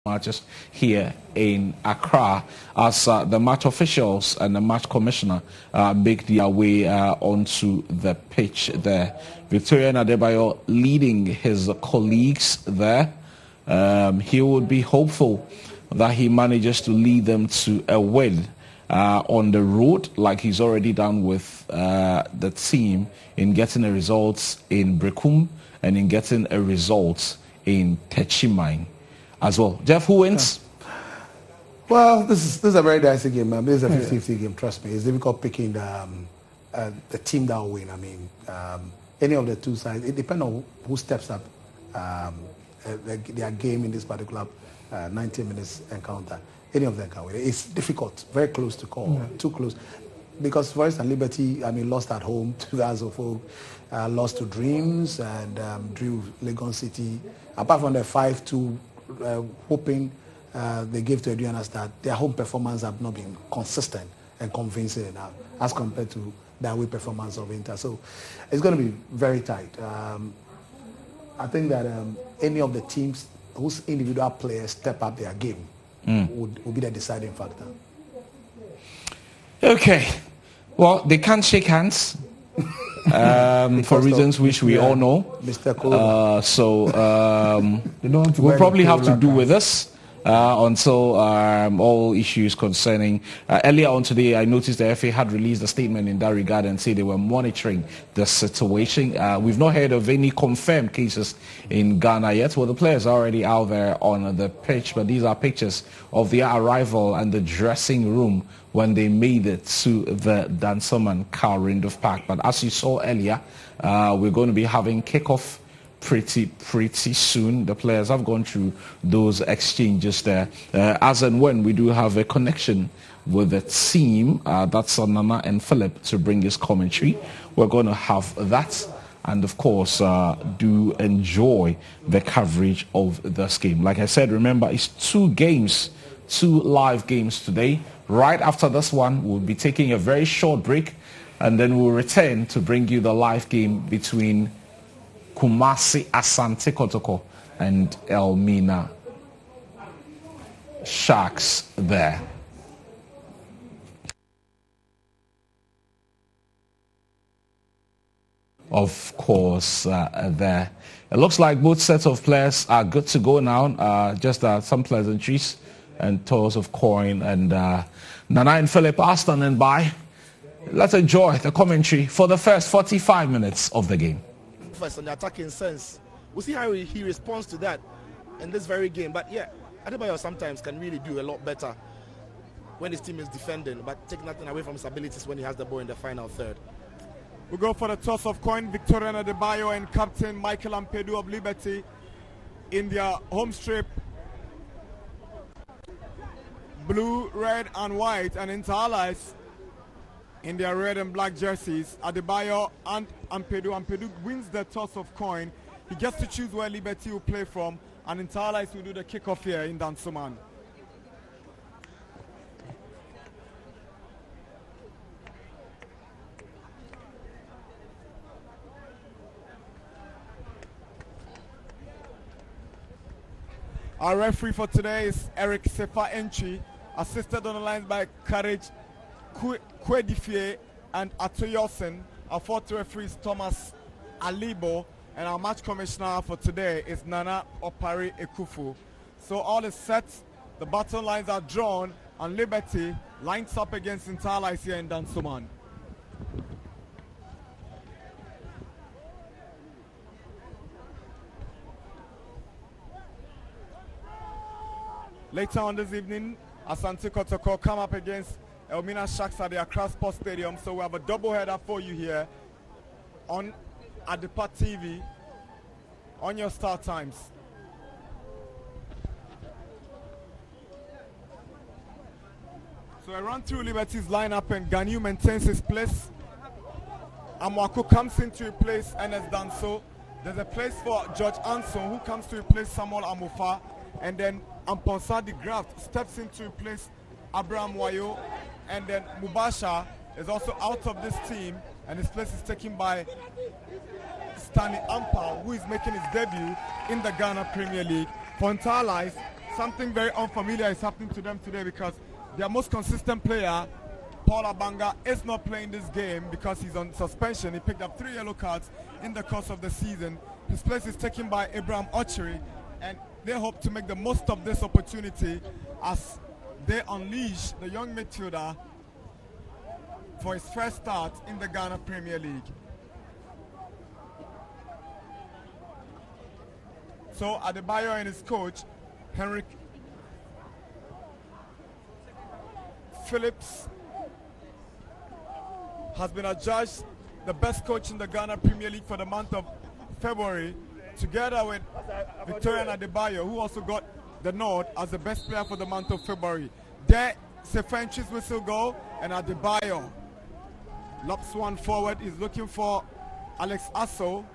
matches here in Accra as the match officials and the match commissioner make their way onto the pitch there. Victorian Adebayo leading his colleagues there. He would be hopeful that he manages to lead them to a win on the road, like he's already done with the team in getting a result in Brekum and in getting a result in Techimine as well. Jeff, who wins? Well, this is a very dicey game, man. This is a 50-50 game, trust me. It's difficult picking the team that will win. I mean, any of the two sides, it depends on who steps up their game in this particular 90 minutes encounter. Any of them can win. It's difficult, very close to call, too close. Because, for instance, Liberty, I mean, lost at home to Azofo, lost to Dreams and drew Legon City. Apart from the 5-2 hoping they gave to Adriana that their home performance have not been consistent and convincing enough as compared to the away performance of Inter. So it's going to be very tight. I think that any of the teams whose individual players step up their game would be the deciding factor. Okay. Well, they can't shake hands for reasons which we all know. Mr. Cole. We'll probably have to do with this until all issues concerning... earlier on today, I noticed the FA had released a statement in that regard and said they were monitoring the situation. We've not heard of any confirmed cases in Ghana yet. Well, the players are already out there on the pitch, but these are pictures of their arrival and the dressing room when they made it to the Dansoman Car Rindolph Park. But as you saw earlier, we're going to be having kickoff pretty soon. The players have gone through those exchanges there. As and when we do have a connection with the team, that's Nana and Philip to bring his commentary. We're going to have that. And of course, do enjoy the coverage of this game. Like I said, remember, it's two live games today. Right after this one, we'll be taking a very short break, and then we'll return to bring you the live game between Kumasi Asante Kotoko and Elmina Sharks there. Of course, there. It looks like both sets of players are good to go now. Just some pleasantries and toss of coin, and Nana and Philip are standing by. Let's enjoy the commentary for the first 45 minutes of the game. First on the attacking sense, we'll see how he responds to that in this very game. But yeah, Adebayo sometimes can really do a lot better when his team is defending, but take nothing away from his abilities when he has the ball in the final third. We go for the toss of coin. Victorian Adebayo and Captain Michael Ampedu of Liberty in their home strip. Blue, red and white, and Inter Allies in their red and black jerseys. Adebayo and Ampedu. Ampedu wins the toss of coin. He gets to choose where Liberty will play from, and Inter Allies will do the kickoff here in Dansoman. Our referee for today is Eric Sefa Enchi, assisted on the lines by Courage Kwedifie and Atoyosen. Our fourth referee is Thomas Alibo, and our match commissioner for today is Nana Opari Ekufu. So all is set, the battle lines are drawn, and Liberty lines up against Inter Allies here in Dansoman. Later on this evening, Asante Kotoko come up against Elmina Sharks at the Accra Sports Stadium. So we have a double header for you here on Adepa TV on your start times. So I run through Liberty's lineup, and Ganyu maintains his place. Amwaku comes in to replace Enes Danso. There's a place for George Anson, who comes to replace Samuel Amufa, and then Amponsa de Graft steps in to replace Abraham Wayo, and then Mubasha is also out of this team, and his place is taken by Stanley Ampao, who is making his debut in the Ghana Premier League. For Inter Allies, something very unfamiliar is happening to them today because their most consistent player, Paul Abanga, is not playing this game because he's on suspension. He picked up 3 yellow cards in the course of the season. His place is taken by Abraham Ochery, and they hope to make the most of this opportunity as they unleash the young midfielder for his first start in the Ghana Premier League. So Adebayo and his coach, Henrik Phillips, has been adjudged the best coach in the Ghana Premier League for the month of February, together with Victorian Adebayo, who also got the nod as the best player for the month of February. There, Sefa Entry's whistle go, and Adebayo lobs one forward. He's looking for Alex Asso.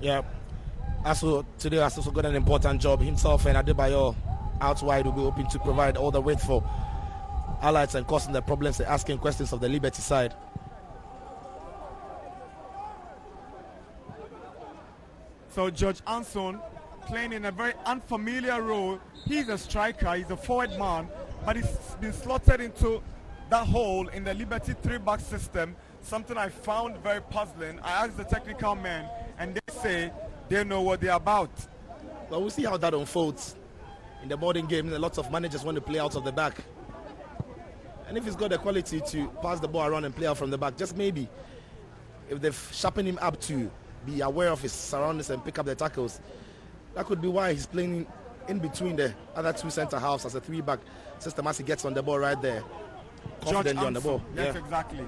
Yeah, Asso today has also got an important job. Himself and Adebayo out wide will be hoping to provide all the width for highlights and causing the problems and asking questions of the Liberty side. So George Anson playing in a very unfamiliar role. He's a striker, he's a forward man, but he's been slotted into that hole in the Liberty 3-back system, something I found very puzzling. I asked the technical men and they say they know what they're about. Well, we'll see how that unfolds. In the modern game, lots of managers want to play out of the back. And if he's got the quality to pass the ball around and play out from the back, just maybe, if they've sharpened him up to be aware of his surroundings and pick up the tackles, that could be why he's playing in between the other 2 centre halves as a 3-back system as he gets on the ball right there. Confidently on the ball. Yes, exactly.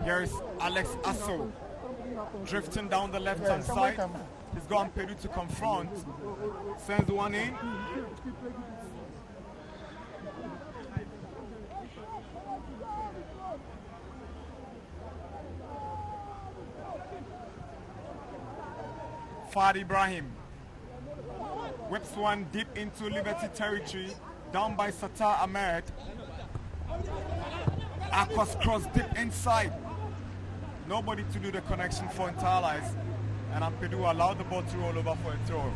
Here is Alex Asso drifting down the left-hand side. He's got Ampedu to confront. Sends one in. Fad Ibrahim whips one deep into Liberty territory, down by Sattar Ahmed. Aqua's cross deep inside. Nobody to do the connection for Inter-Allies, and Ampedu allowed the ball to roll over for a throw.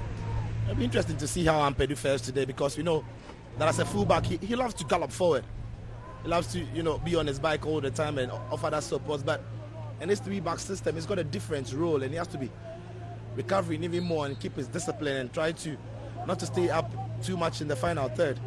It'll be interesting to see how Ampedu fares today, because we know that as a fullback, he loves to gallop forward. He loves to, be on his bike all the time and offer that support. But in this 3-back system, he's got a different role, and he has to be recovering even more and keep his discipline and try to not to stay up too much in the final third.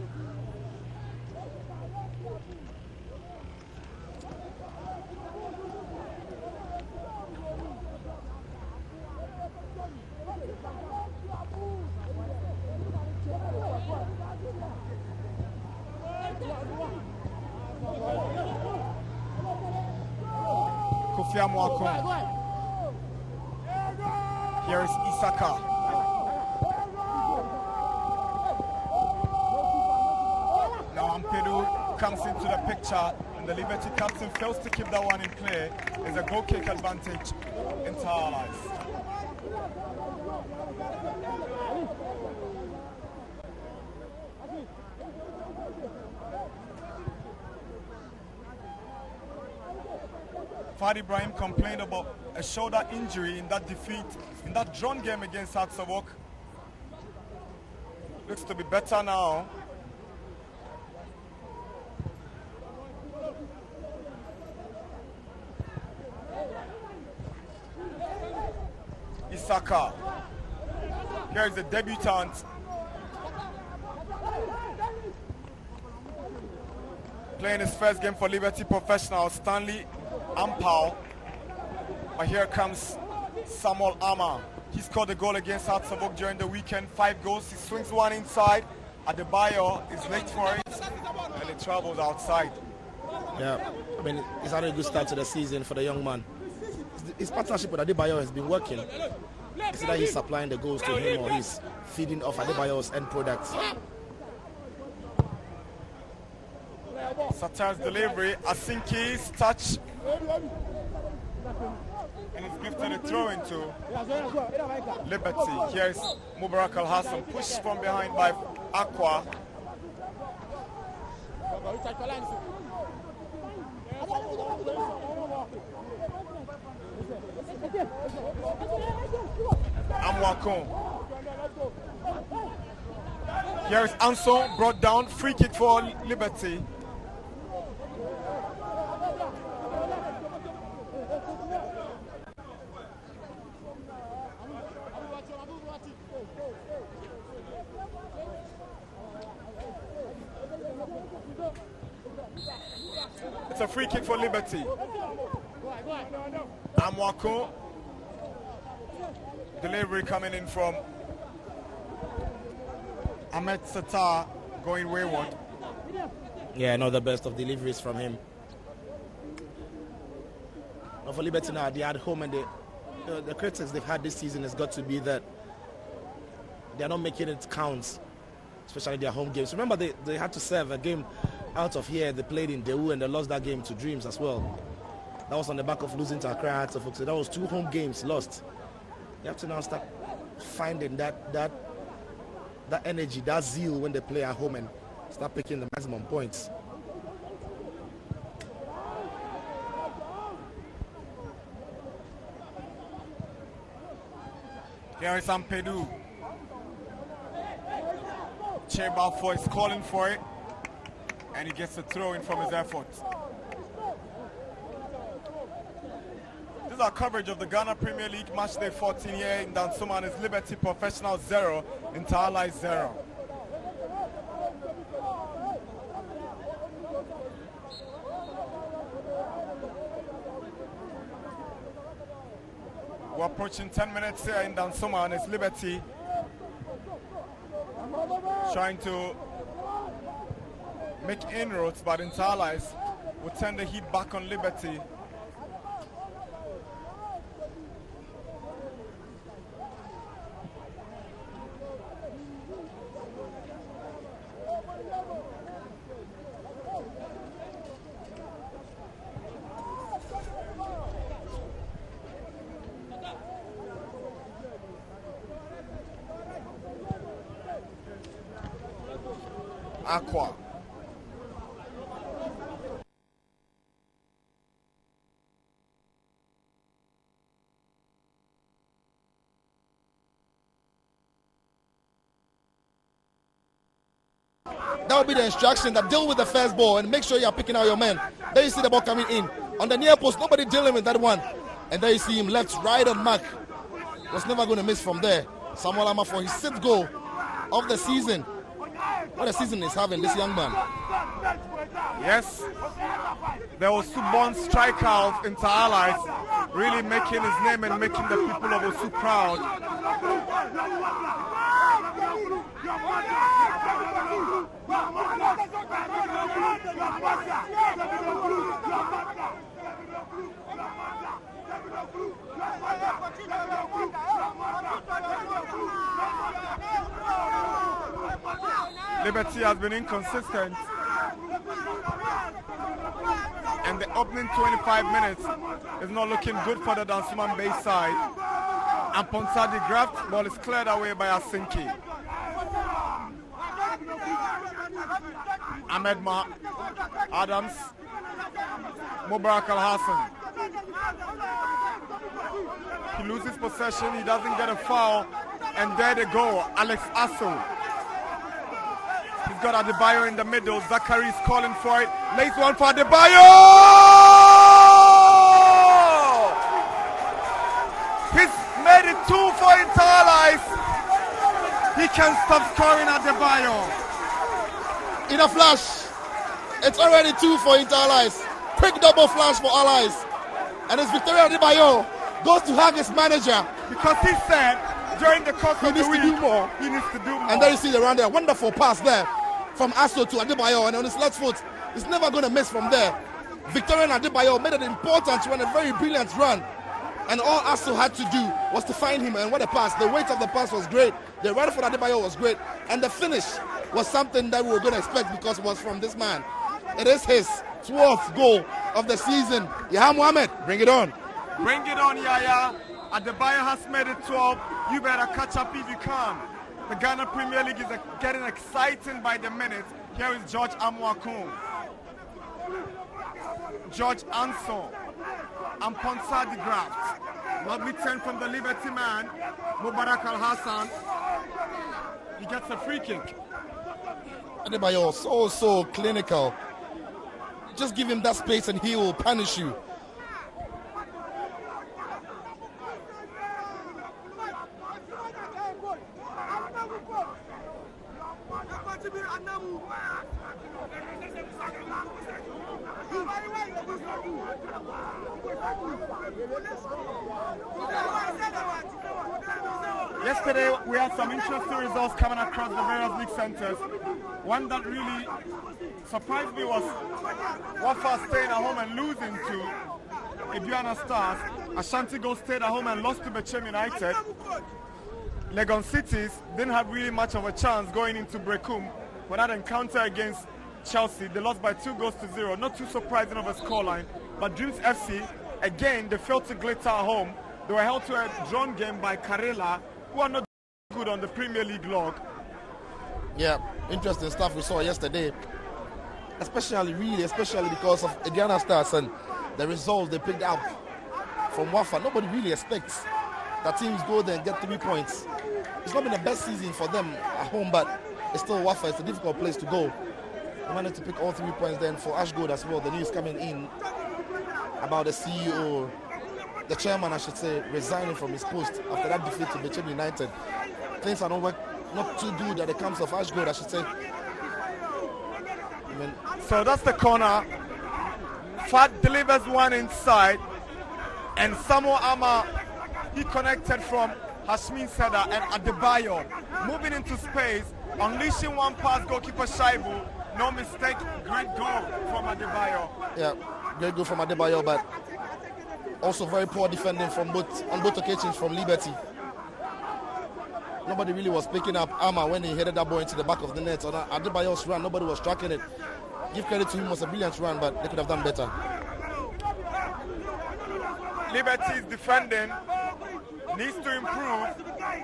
Kofi Amoako. Here is Isaka. Now Ampedu comes into the picture, and the Liberty captain fails to keep that one in play. There's a goal kick advantage in Inter-Allies. Fad Ibrahim complained about a shoulder injury in that defeat, in that drawn game against Hearts of Oak. Looks to be better now. Isaka. Here is the debutant. Playing his first game for Liberty Professional, Stanley Ampao. But here comes Samuel Ama. He scored a goal against Hearts of Oak during the weekend. 5 goals. He swings one inside. Adebayo is late for it, and it travels outside. Yeah, I mean, it's had a good start to the season for the young man. His partnership with Adebayo has been working. It's either he's supplying the goals to him or he's feeding off Adebayo's end products. Sattar's delivery, Asinki's touch, and it's gifted a throw into Liberty. Here's Mubarak Al-Hassan, pushed from behind by Aqua. Amwakon. Here is Anson brought down. Free kick for Liberty. It's a free kick for Liberty. Amwakon. Delivery coming in from Ahmed Satar, going wayward. Yeah, not the best of deliveries from him. But for Liberty now, they are at home, and the critics they've had this season has got to be that they are not making it count, especially their home games. Remember, they had to serve a game out of here. They played in Daewoo and they lost that game to Dreams as well. That was on the back of losing to Accra Hearts of Oak. So that was 2 home games lost. You have to now start finding that energy, that zeal when they play at home and start picking the maximum points. Here is Ampedu. Chebalfoy is calling for it, and he gets a throw in from his effort. This is our coverage of the Ghana Premier League Matchday 14 here in Dansuma, and it's Liberty Professional 0, Interallies 0. We're approaching 10 minutes here in Dansuma, and it's Liberty trying to make inroads, but Interallies will turn the heat back on Liberty. Aqua. That will be the instruction, that deal with the first ball and make sure you are picking out your men. There you see the ball coming in. On the near post, nobody dealing with that one. And there you see him left, right on mark. Was never going to miss from there. Samuel Ama for his 6th goal of the season. What a season is having, this young man. Yes, there was Subon striker of Interallies, really making his name and making the people of Osu proud. Liberty has been inconsistent, and the opening 25 minutes is not looking good for the Dansuman Bay side. And Ponsadi graft, ball is cleared away by Asinki. Ahmed Ma Adams, Mubarak Al Hassan. He loses possession, he doesn't get a foul, and there they go, Alex Asso. He's got Adebayo in the middle. Zachary is calling for it. Lays one for Adebayo! He's made it 2 for Interallies. He can't stop scoring Adebayo. In a flash, it's already 2 for Interallies. Quick double flash for Allies. And it's Victoria Adebayo goes to hug his manager. Because he said during the course of the week, he needs to do more. And there you see the round there. Wonderful pass there from Asso to Adebayo, and on his left foot, he's never going to miss from there. Victorian Adebayo made an important run, a very brilliant run, and all Asso had to do was to find him, and what a pass. The weight of the pass was great, the run for Adebayo was great, and the finish was something that we were going to expect because it was from this man. It is his 12th goal of the season. Yahya Mohammed, bring it on. Bring it on, Yahya. Adebayo has made it 12. You better catch up if you can. The Ghana Premier League is getting exciting by the minute. Here is George Amwakun, George Anson, and Ponsadi Graft. Lovely turn from the Liberty man, Mubarak Al-Hassan. He gets a free kick. Adebayo, so clinical. Just give him that space and he will punish you. Yesterday we had some interesting results coming across the various league centres. One that really surprised me was Wafa staying at home and losing to Aduana Stars. Ashanti Gold stayed at home and lost to Bechem United. Legon Cities didn't have really much of a chance going into Brecum for that encounter against Chelsea. They lost by 2-0. Not too surprising of a scoreline. But Dreams FC, again, they failed to glitter at home. They were held to a drawn game by Karela, who are not good on the Premier League log. Yeah, interesting stuff we saw yesterday. Especially because of Aduana Stars and the result they picked up from Wafa. Nobody really expects that teams go there and get 3 points. It's not been the best season for them at home, but it's still Wafa. It's a difficult place to go. They managed to pick all 3 points. Then for Ashgold as well, the news coming in about the CEO, the chairman I should say, resigning from his post after that defeat to Bechem United. Things are not too good at the camps of Ashgold, I should say. So that's the corner. Fat delivers one inside, and Samuel Ama, he connected from Hashmin Seda and Adebayo, moving into space, unleashing one pass, goalkeeper Shaibu. No mistake, great goal from Adebayo. Yeah, great goal from Adebayo, but also very poor defending on both occasions from Liberty. Nobody really was picking up Ama when he headed that ball into the back of the net. On Adebayo's run, nobody was tracking it. Give credit to him, it was a brilliant run, but they could have done better. Liberty's defending needs to improve.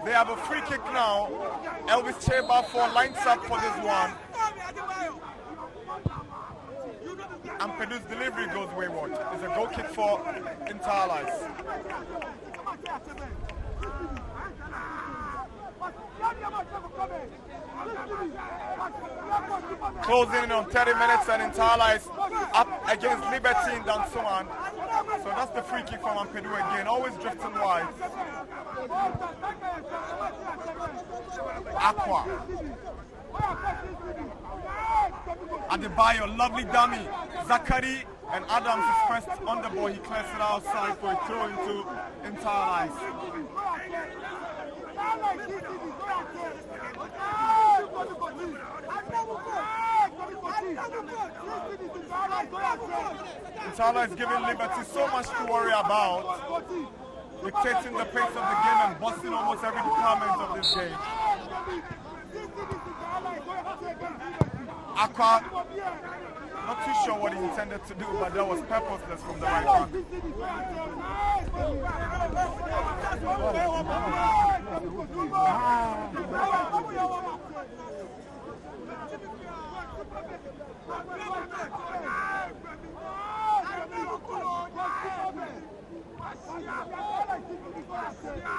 They have a free kick now. Elvis Cheba lines up for this one. And Pedu's delivery goes wayward. It's a goal kick for Inter-Allies. Closing in on 30 minutes and Inter-Allies up against Liberty in Dansoman. So that's the free kick from Ampedu again, always drifting wide. Aqua. Adebayo, lovely dummy. Zakari and Adams is first on the ball. He clears it outside for a throw into Inter-Allies. Inter-Allies giving Liberty so much to worry about, dictating the pace of the game and busting almost every department of this game. Aqua, not too sure what he intended to do, but that was purposeless from the right hand.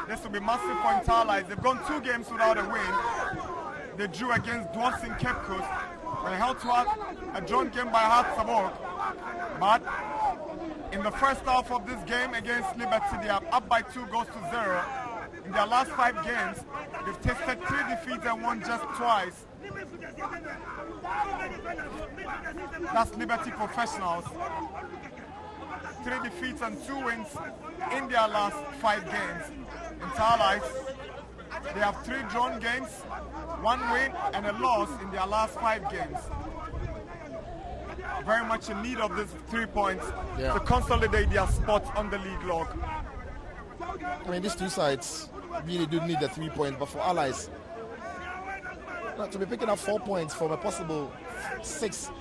This will be massive for Inter-Allies. They've gone 2 games without a win. They drew against Dwarfs in Cape Coast. They held to a drawn game by Hart Sabor. But in the first half of this game against Liberty, they are up by 2-0. In their last 5 games, they've tasted 3 defeats and won just twice. That's Liberty Professionals. 3 defeats and 2 wins in their last 5 games. Inter-Allies, they have 3 drawn games, 1 win and a loss in their last 5 games. Very much in need of these 3 points to consolidate their spot on the league log. I mean, these 2 sides really do need the 3 points, but for Allies, to be picking up 4 points from a possible 6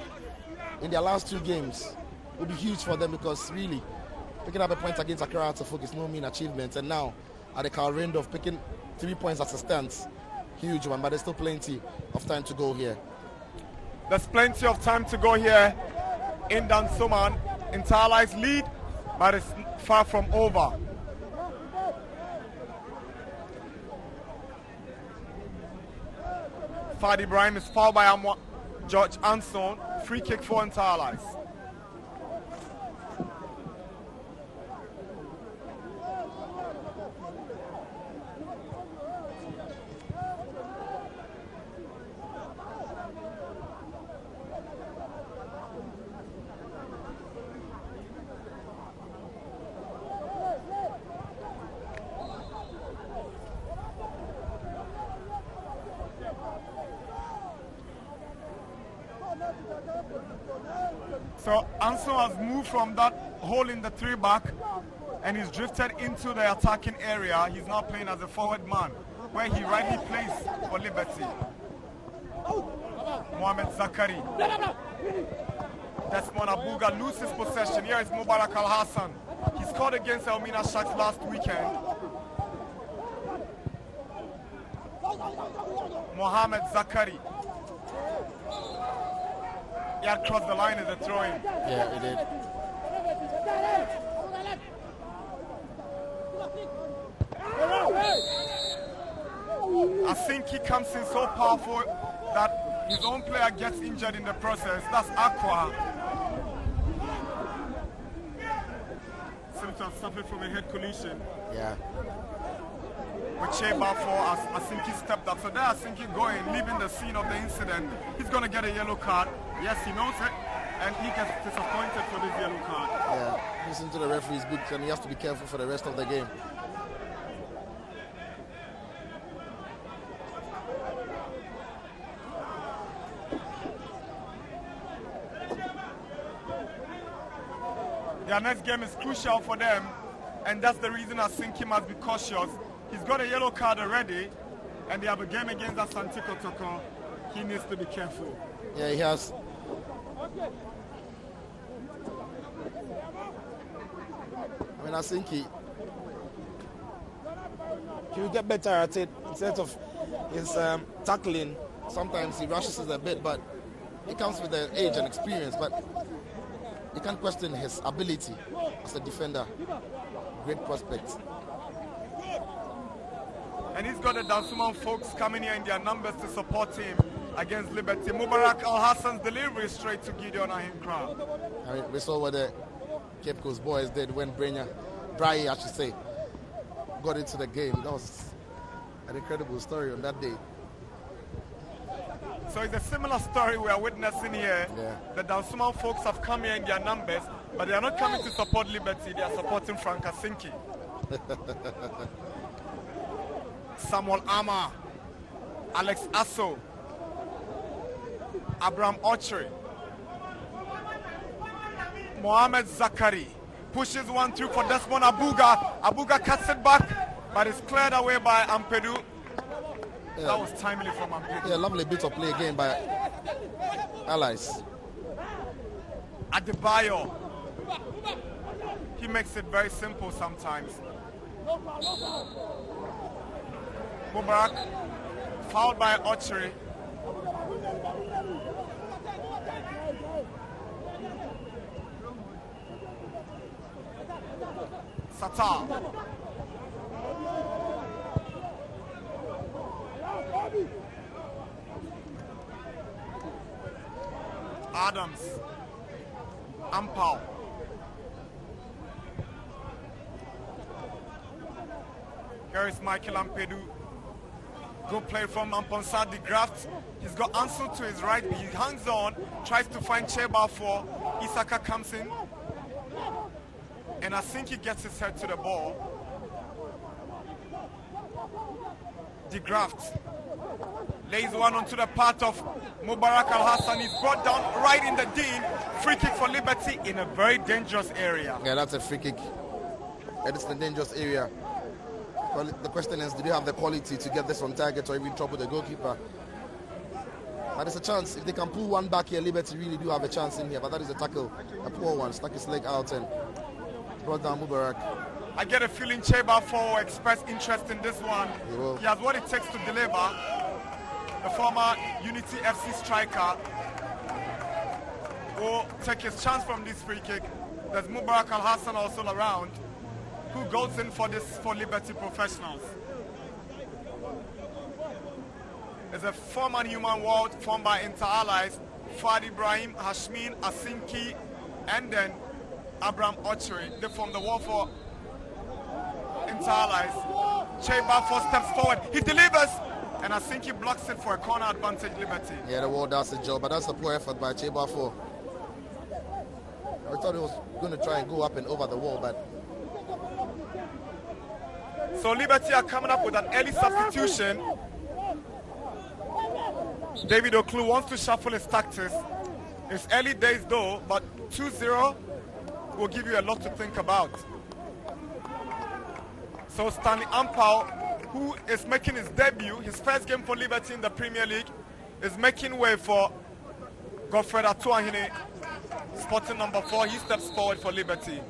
in their last 2 games would be huge for them, because really picking up a point against Accra Atafuk is no mean achievement, and now at the current of picking 3 points as a stance, huge one, but there's still plenty of time to go here. There's plenty of time to go here in Dansoman. Inter-Allies lead, but it's far from over. Fadi Ibrahim is fouled by George Anson. Free kick for Inter Allies. So Anson has moved from that hole in the 3-back and he's drifted into the attacking area. He's now playing as a forward man, where he rightly plays for Liberty. Mohamed Zakari. Desmond Abuga loses possession. Here is Mubarak Al-Hassan. He scored against Elmina Sharks last weekend. Mohamed Zakari. He had crossed the line as a throw-in. Yeah, he did. I think he comes in so powerful that his own player gets injured in the process. That's Aqua. Seems to have suffered from a head collision. Yeah. With Sheba as Asinki stepped up. So there Asinki going, leaving the scene of the incident. He's going to get a yellow card. Yes, he knows it. And he gets disappointed for this yellow card. Yeah, listen to the referee's book and he has to be careful for the rest of the game. Their next game is crucial for them, and that's the reason Asinki must be cautious. He's got a yellow card already, and they have a game against Asante Kotoko. He needs to be careful. Yeah, he has. I mean, I think he will get better at it instead of his tackling. Sometimes he rushes it a bit, but it comes with the age and experience. But you can't question his ability as a defender. Great prospect. And he's got the Dansuman folks coming here in their numbers to support him against Liberty. Mubarak Al-Hassan's delivery straight to Gideon Ahinkra. I mean, we saw what the Cape Coast boys did when Bray, I should say, got into the game. That was an incredible story on that day. So it's a similar story we are witnessing here. Yeah. The Dansuman folks have come here in their numbers, but they are not coming to support Liberty. They are supporting Frank Asinki. Samuel Ama, Alex Asso, Abraham Ochre, Mohamed Zakari pushes one through for Desmond Abuga. Abuga cuts it back, but it's cleared away by Ampedu. Yeah. That was timely from Ampedu. Yeah, lovely bit of play again by Allies. Adebayo. He makes it very simple sometimes. Mubarak, fouled by Ochre. Satar. Adams. Ampao. Here is Michael Ampedu. Good play from Amponsah de Graft. He's got Anson to his right. He hangs on, tries to find Cheba for Isaka comes in. And I think he gets his head to the ball. De Graft lays one onto the path of Mubarak Al-Hassan. He's brought down right in the Dean. Free kick for Liberty in a very dangerous area. Yeah, that's a free kick. That is the dangerous area. Well, the question is, do they have the quality to get this on target or even trouble the goalkeeper? But there's a chance. If they can pull one back here, Liberty really do have a chance in here. But that is a tackle, a poor one. Stuck his leg out and brought down Mubarak. I get a feeling Cheba will express interest in this one. He has what it takes to deliver. The former Unity FC striker will take his chance from this free kick. There's Mubarak Al-Hassan also around, who goes in for this for Liberty Professionals. is a 4-man human world formed by Inter-Allies, Fad Ibrahim, Hashmin, Asinki, and then Abraham Ochiri. They form the wall for Inter-Allies. Cheba 4 steps forward, he delivers, and Asinki blocks it for a corner advantage, Liberty. Yeah, the wall does the job, but that's a poor effort by Cheba 4. I thought he was going to try and go up and over the wall, but... So Liberty are coming up with an early substitution. David Oklu wants to shuffle his tactics. It's early days though, but 2-0 will give you a lot to think about. So Stanley Ampao, who is making his debut, his first game for Liberty in the Premier League, is making way for Godfred Atuahine, spotting number 4. He steps forward for Liberty.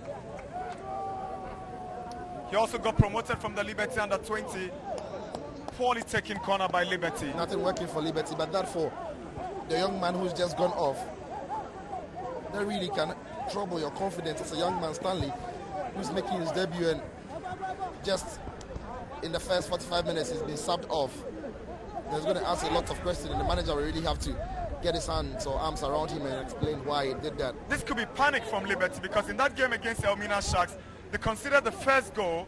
He also got promoted from the Liberty under-20. Poorly taken corner by Liberty. Nothing working for Liberty, but that for the young man who's just gone off, that really can trouble your confidence as a young man, Stanley, who's making his debut, and just in the first 45 minutes he's been subbed off. He's going to ask a lot of questions, and the manager will really have to get his hands or arms around him and explain why he did that. This could be panic from Liberty, because in that game against the Elmina Sharks, they considered the first goal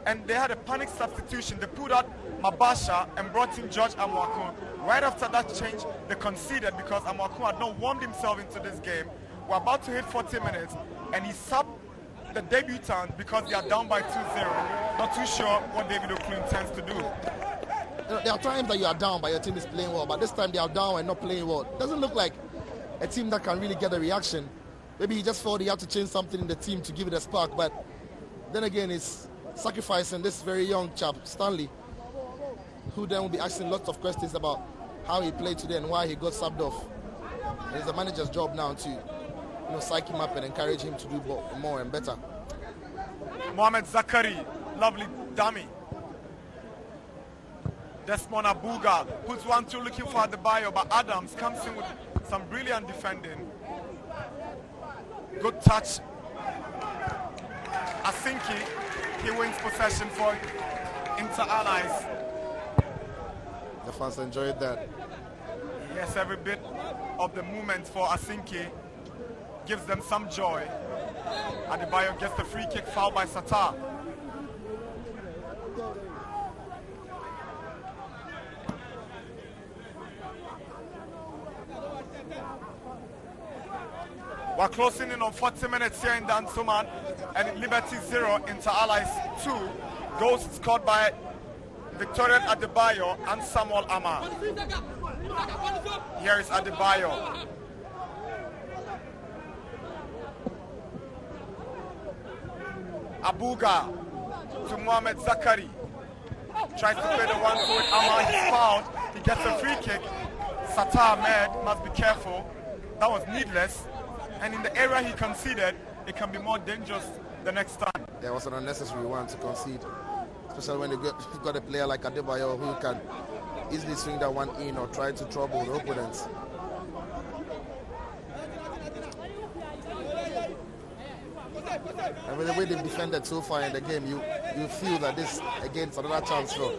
and they had a panic substitution. They pulled out Mabasha and brought in George Amwakun. Right after that change, they conceded because Amwakun had not warmed himself into this game. We're about to hit 40 minutes and he subbed the debutant because they are down by 2-0. Not too sure what David Oklu intends to do. There are times that you are down but your team is playing well, but this time they are down and not playing well. It doesn't look like a team that can really get a reaction. Maybe he just felt he had to change something in the team to give it a spark, but then again it's sacrificing this very young chap, Stanley, who then will be asking lots of questions about how he played today and why he got subbed off. And it's the manager's job now to psych him up and encourage him to do more and better. Mohamed Zakari, lovely dummy. Desmond Abuga puts 1-2 looking for Adebayo, but Adams comes in with some brilliant defending. Good touch. Asinki, he wins possession for Inter-Allies. The fans enjoyed that. Yes, every bit of the movement for Asinki gives them some joy. Adebayo gets the free kick, fouled by Satar. We're closing in on 40 minutes here in Dansoman, and Liberty 0, Inter-Allies 2. Goals scored by Victoria Adebayo and Samuel Ama. Here is Adebayo. Abuga to Mohamed Zakari. Tries to play the one forward. Ama is fouled. He gets a free kick. Satar Ahmed must be careful. That was needless. And in the area he conceded, it can be more dangerous the next time. There was an unnecessary one to concede, especially when you've got a player like Adebayo who can easily swing that one in or try to trouble the opponents. And with the way they've defended so far in the game, you feel that this, again, is another chance for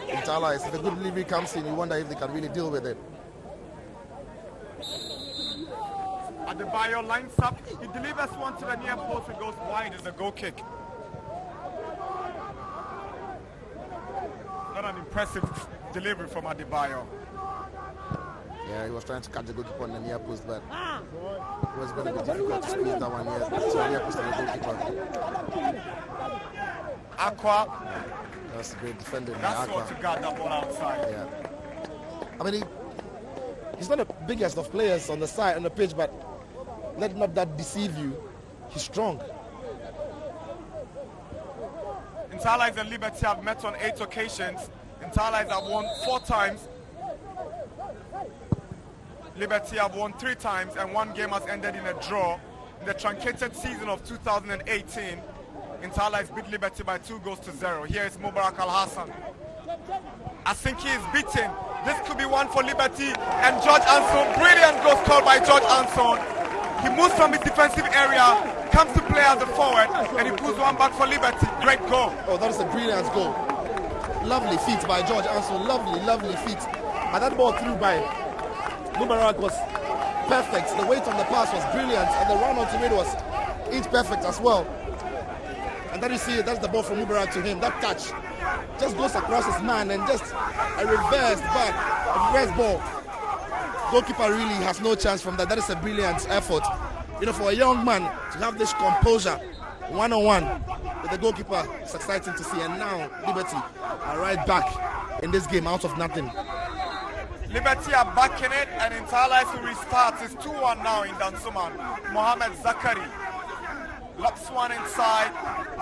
Inter-Allies. If a good delivery comes in, you wonder if they can really deal with it. Adebayo lines up, he delivers one to the near post, it goes wide, it's a goal kick. Not an impressive delivery from Adebayo. Yeah, he was trying to catch the goalkeeper on the near post, but it was going to be difficult to squeeze that one here. So near post to the goalkeeper. Aqua. That's a great defender. That's what to guard that ball outside. Yeah. I mean, he's not the biggest of players on the side, on the pitch, but let not that deceive you. He's strong. Inter-Allies and Liberty have met on 8 occasions. Inter-Allies have won 4 times. Liberty have won 3 times, and 1 game has ended in a draw. In the truncated season of 2018, Inter-Allies beat Liberty by 2-0. Here is Mubarak Al-Hassan. Asinki is beaten. This could be one for Liberty, and George Anson, brilliant goal scored by George Anson. He moves from his defensive area, comes to play as a forward, and he pulls one back for Liberty. Great goal. Oh, that is a brilliant goal. Lovely feet by George Anson. Lovely, lovely feet And that ball through by Mubarak was perfect. The weight on the pass was brilliant, and the run onto it was inch perfect as well. And then you see that's the ball from Mubarak to him. That touch just goes across his man and just a reverse back, a reverse ball. Goalkeeper really has no chance from that. That is a brilliant effort. You know, for a young man to have this composure one-on-one with the goalkeeper, it's exciting to see. And now Liberty are right back in this game out of nothing. Liberty are back in it, and Interlice will restart. It's 2-1 now in Dansuman. Mohamed Zakari locks one inside,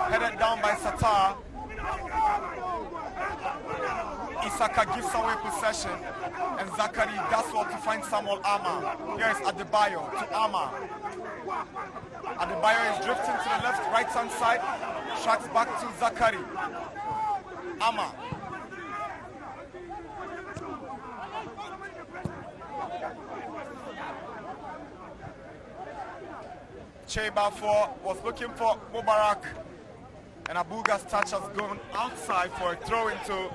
headed down by Satar. Isaka gives away possession, and Zakari does well to find Samuel Ama. Here is Adebayo to Ama. Adebayo is drifting to the left, right-hand side, tracks back to Zakari. Ama. Chebafo was looking for Mubarak, and Abuga's touch has gone outside for a throw into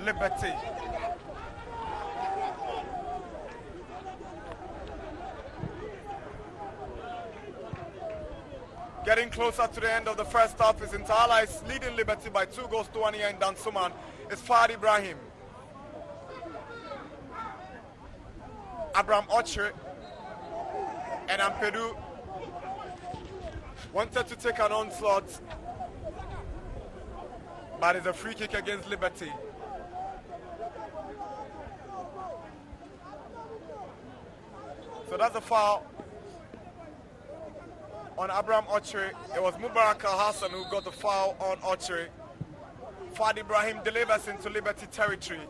Liberty. Getting closer to the end of the first half is Interlice leading Liberty by 2-1 here in Dansuman. It's Fad Ibrahim. Abraham Oche and Ampedu wanted to take an onslaught, but it's a free kick against Liberty. So that's a foul on Abraham Oche. It was Mubarak Al-Hassan who got the foul on Oche. Fad Ibrahim delivers into Liberty territory.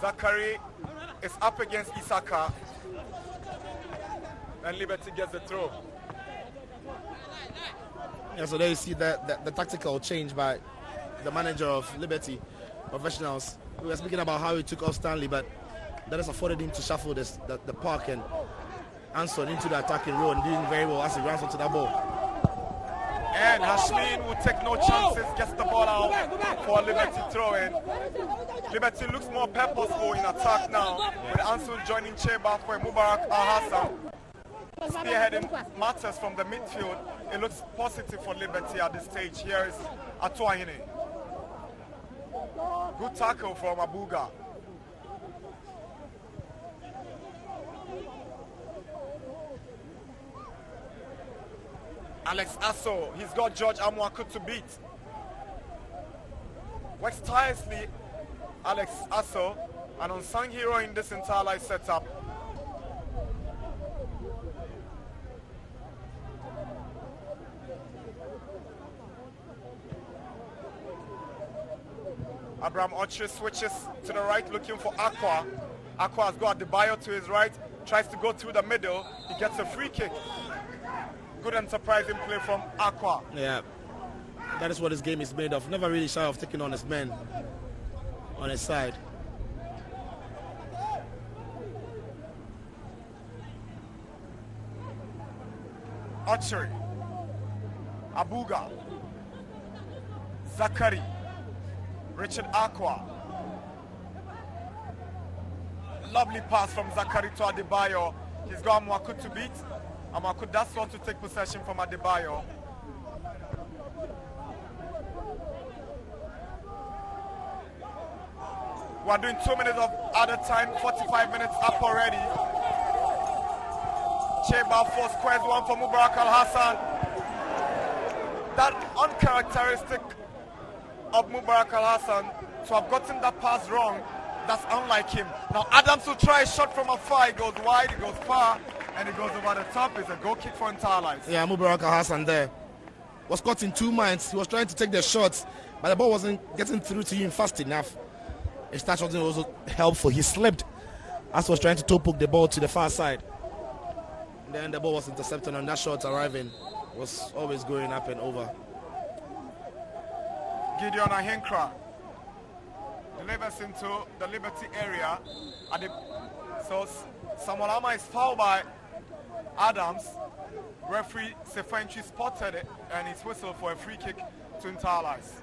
Zakari is up against Isaka, and Liberty gets the throw. Yeah, so there you see the tactical change by the manager of Liberty Professionals. We were speaking about how he took off Stanley, but that has afforded him to shuffle the park and Anson into the attacking role and doing very well as he runs onto that ball. And Hashlin will take no chances, gets the ball out for Liberty throw-in. Liberty looks more purposeful in attack now, with Anson joining Cheba for Mubarak Al-Hassan. Spearheading matters from the midfield. It looks positive for Liberty at this stage. Here is Atuahine. Good tackle from Abuga. Alex Asso, he's got George Amwaku to beat. Works tirelessly, Alex Asso, an unsung hero in this entire life setup. Abraham Oche switches to the right, looking for Aqua. Aqua has got Adebayo to his right, tries to go through the middle. He gets a free kick. Good and surprising play from Aqua. Yeah, that is what this game is made of. Never really shy of taking on his men on his side. Oche, Abuga, Zakari, Richard Aqua. Lovely pass from Zakari to Adebayo. He's got Amwaku to beat. Amwaku does want to take possession from Adebayo. We're doing 2 minutes of added time, 45 minutes up already. Cheba four squares one for Mubarak Al-Hassan. That uncharacteristic of Mubarak Al-Hassan to have gotten that pass wrong, that's unlike him. Now Adams will try a shot from afar. He goes wide, he goes far, and he goes over the top. It's a goal kick for Interlice. Yeah, Mubarak Al-Hassan there was caught in 2 minds. He was trying to take the shots, but the ball wasn't getting through to him fast enough. His touch wasn't also helpful. He slipped as he was trying to toe poke the ball to the far side. And then the ball was intercepted, and that shot arriving was always going up and over. Gideon Ahenkra delivers into the Liberty area. So Samuel Ama is fouled by Adams. Referee Sefenchi spotted it and he's whistled for a free kick to Interlice.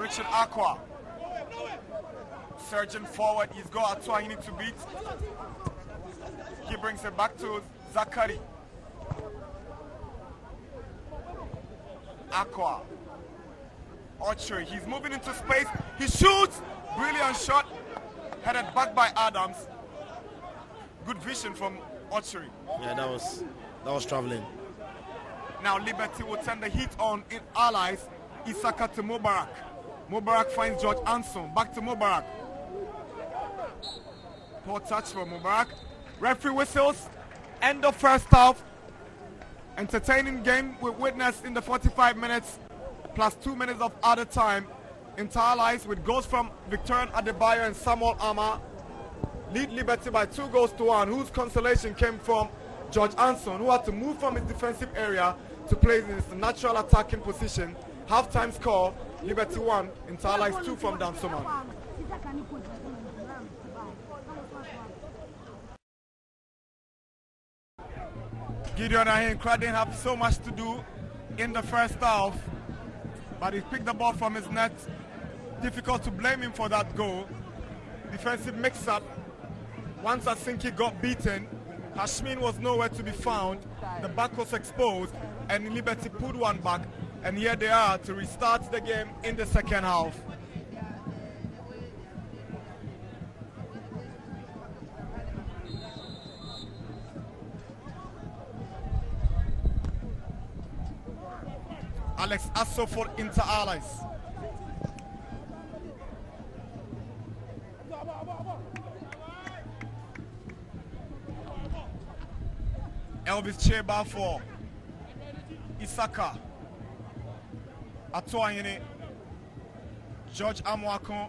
Richard Aqua. Surging forward, he's got Atua he needs to beat. He brings it back to Zakari. Aqua. Archery, he's moving into space. He shoots! Brilliant shot. Headed back by Adams. Good vision from Archery. Yeah, that was traveling. Now Liberty will turn the heat on in allies. Isaka to Mubarak. Mubarak finds George Anson. Back to Mubarak. Poor touch for Mubarak. Referee whistles. End of first half. Entertaining game we witnessed in the 45 minutes plus 2 minutes of other time. Inter Allies with goals from Victorian Adebayo and Samuel Ama lead Liberty by 2-1, whose consolation came from George Anson, who had to move from his defensive area to play in his natural attacking position. Half-time score, Liberty 1, Inter Allies 2 from Dansoman. Gideon Ahinkra didn't have so much to do in the first half, but he picked the ball from his net. Difficult to blame him for that goal. Defensive mix-up. Once Asinki got beaten, Hashmin was nowhere to be found. The back was exposed, and Liberty pulled one back, and here they are to restart the game in the second half. Alex Asso for Inter Allies. Elvis Cheba for Isaka. Atoyene. George Amwakon.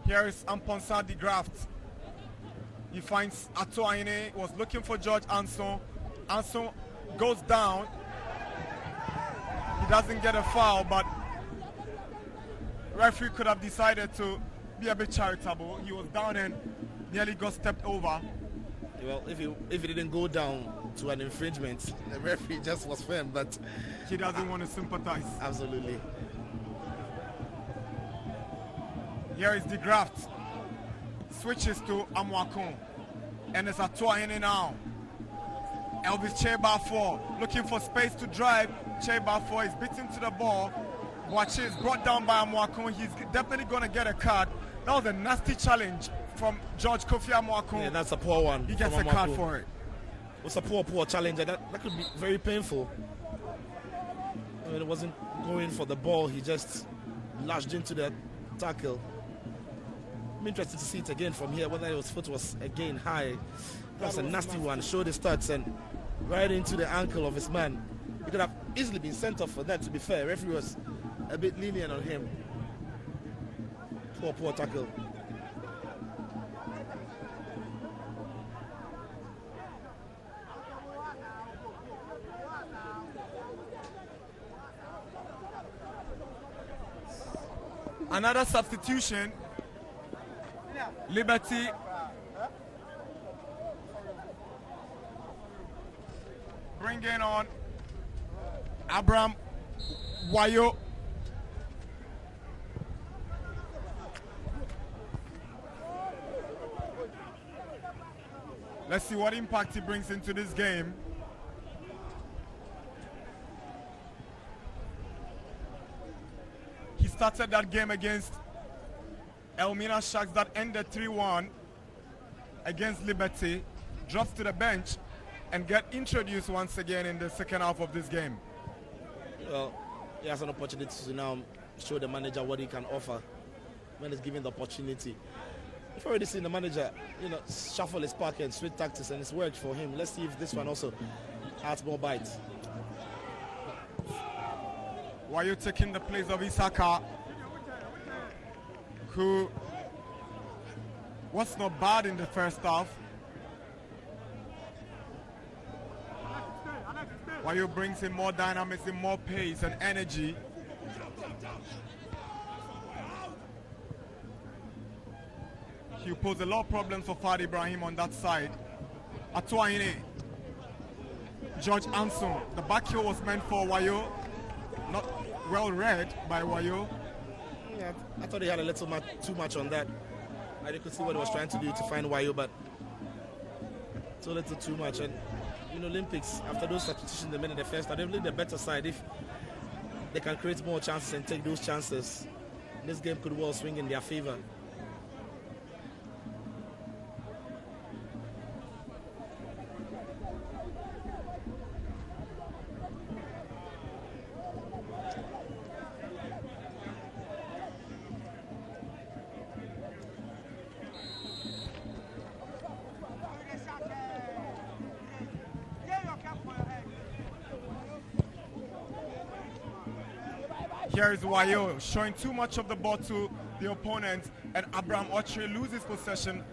Here is Amponsa de Graft. He finds Atoyene, was looking for George Anson. Anson goes down. He doesn't get a foul, but referee could have decided to be a bit charitable. He was down and nearly got stepped over. Well, if he didn't go down to an infringement, the referee just was firm, but he doesn't want to sympathize. Absolutely. Here is De Graft. Switches to Amwakon. And it's Atoyene now. Elvis Cheba 4 looking for space to drive. Cheba 4 is beaten to the ball. Boache is brought down by Amwakon. He's definitely going to get a card. That was a nasty challenge from George Kofi Amwakon. Yeah, that's a poor one. He gets a card for it. It was a poor challenge. That could be very painful. I mean, it wasn't going for the ball. He just lashed into the tackle. I'm interested to see it again from here, whether his foot was again high. That's a nasty one. Showed his studs and right into the ankle of his man. He could have easily been sent off for that, to be fair. Referee was a bit lenient on him. Poor tackle. Another substitution. Liberty bringing on Abraham Wayo. Let's see what impact he brings into this game. He started that game against Elmina Sharks that ended 3-1 against Liberty, drops to the bench and get introduced once again in the second half of this game. Well, he has an opportunity to now show the manager what he can offer when he's given the opportunity. We've already seen the manager, shuffle his pack and switch tactics, and it's worked for him. Let's see if this one also adds more bites. Why you taking the place of Isaka, who was not bad in the first half. Wayo brings in more dynamism, more pace and energy. He posed a lot of problems for Fadi Ibrahim on that side. Atoyene, George Anson, the back heel was meant for Wayo. well read by Wayo. Yeah, I thought he had a little too much on that. I could see what he was trying to do to find Wayo, but it's a little too much. And in Olympics, after those substitutions they made in the first half, they've played the better side. If they can create more chances and take those chances, this game could well swing in their favor. Here is Wayo showing too much of the ball to the opponent, and Abraham Ochre loses possession.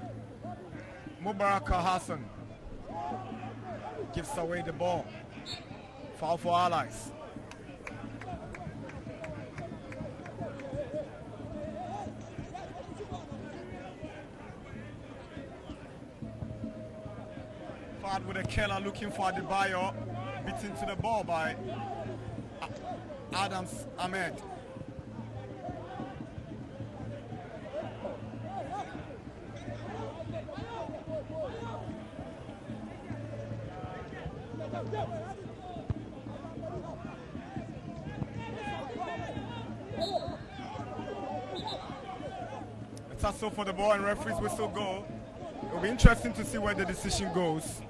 Mubaraka Hassan gives away the ball. Foul for Allies. Fad with a killer looking for Adebayo, beaten to the ball by Adams Ahmed. A tussle for the ball and referees whistle go. It'll be interesting to see where the decision goes.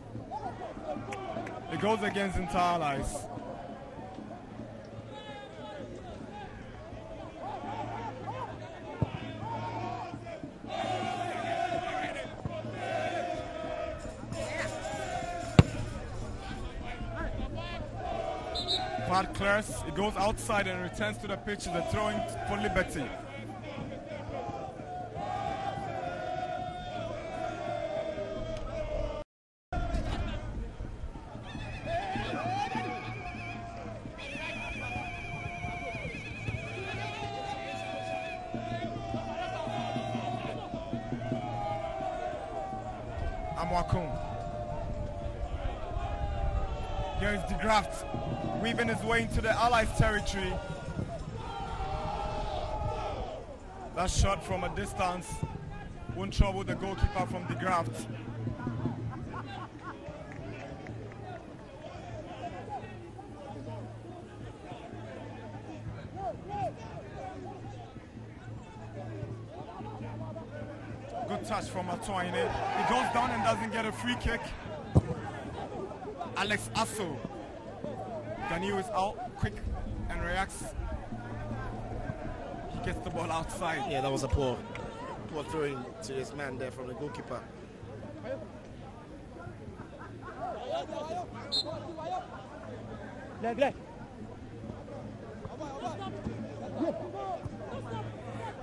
It goes against Inter Allies. Fad clears, it goes outside and returns to the pitch. The throwing for Liberty. Amwakum. Here is De Graft, weaving his way into the Allies territory. That shot from a distance won't trouble the goalkeeper from De Graft. Good touch from Atoine. He goes down and doesn't get a free kick. Alex Asso. Ganiu is out quick and reacts. He gets the ball outside. Yeah, that was a poor throwing to his man there from the goalkeeper.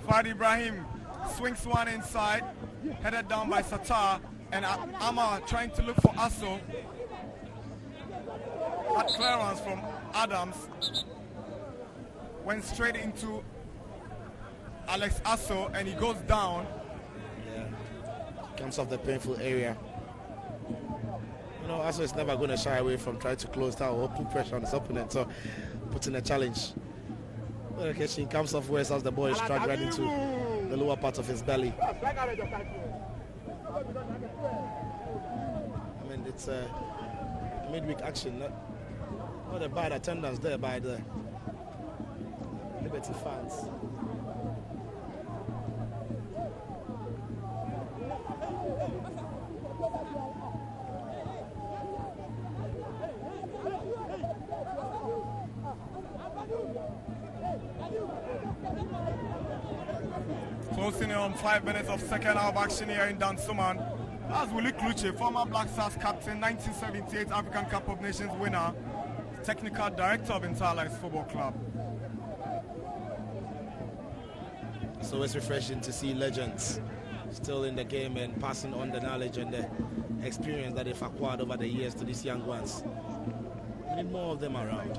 Fad Ibrahim swings one inside, headed down by Sattar, and Amar trying to look for Asso. That clearance from Adams went straight into Alex Asso, and he goes down. Yeah, comes off the painful area. You know, Asso is never going to shy away from trying to close down or put pressure on his opponent, so putting a challenge. Well, okay, she comes off where as the ball is dragged right into the lower part of his belly. I mean, it's a midweek action. Not a bad attendance there by the Liberty fans. Closing in on 5 minutes of second half action here in Dansoman. As Willie Kluche, former Black Stars captain, 1978 African Cup of Nations winner, technical director of Inter Allies Football Club. It's always refreshing to see legends still in the game and passing on the knowledge and the experience that they've acquired over the years to these young ones. We need more of them around.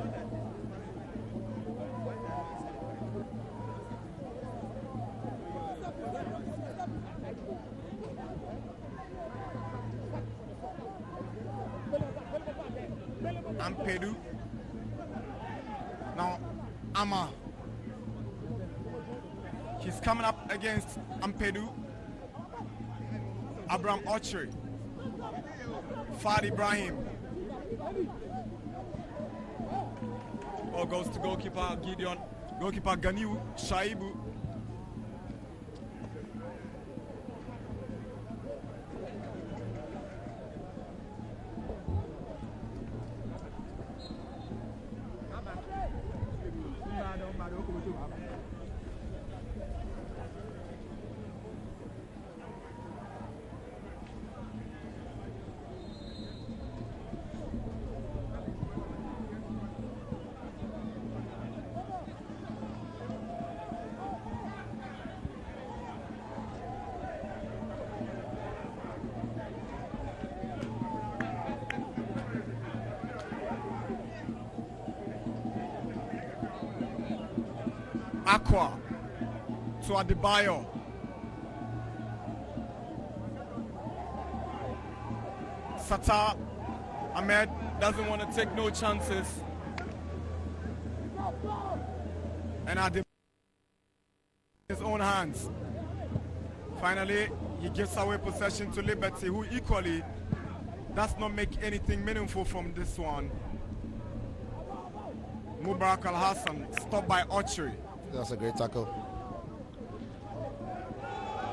Ampedu. Now, Ama. He's coming up against Ampedu. Abraham Ochre. Fad Ibrahim. Ball goes to goalkeeper Gideon. Goalkeeper Ganiu Shaibu. Aqua to Adebayo. Sata Ahmed doesn't want to take no chances. And Adebayo in his own hands. Finally, he gives away possession to Liberty, who equally does not make anything meaningful from this one. Mubarak Al-Hassan stopped by Ochre. That's a great tackle.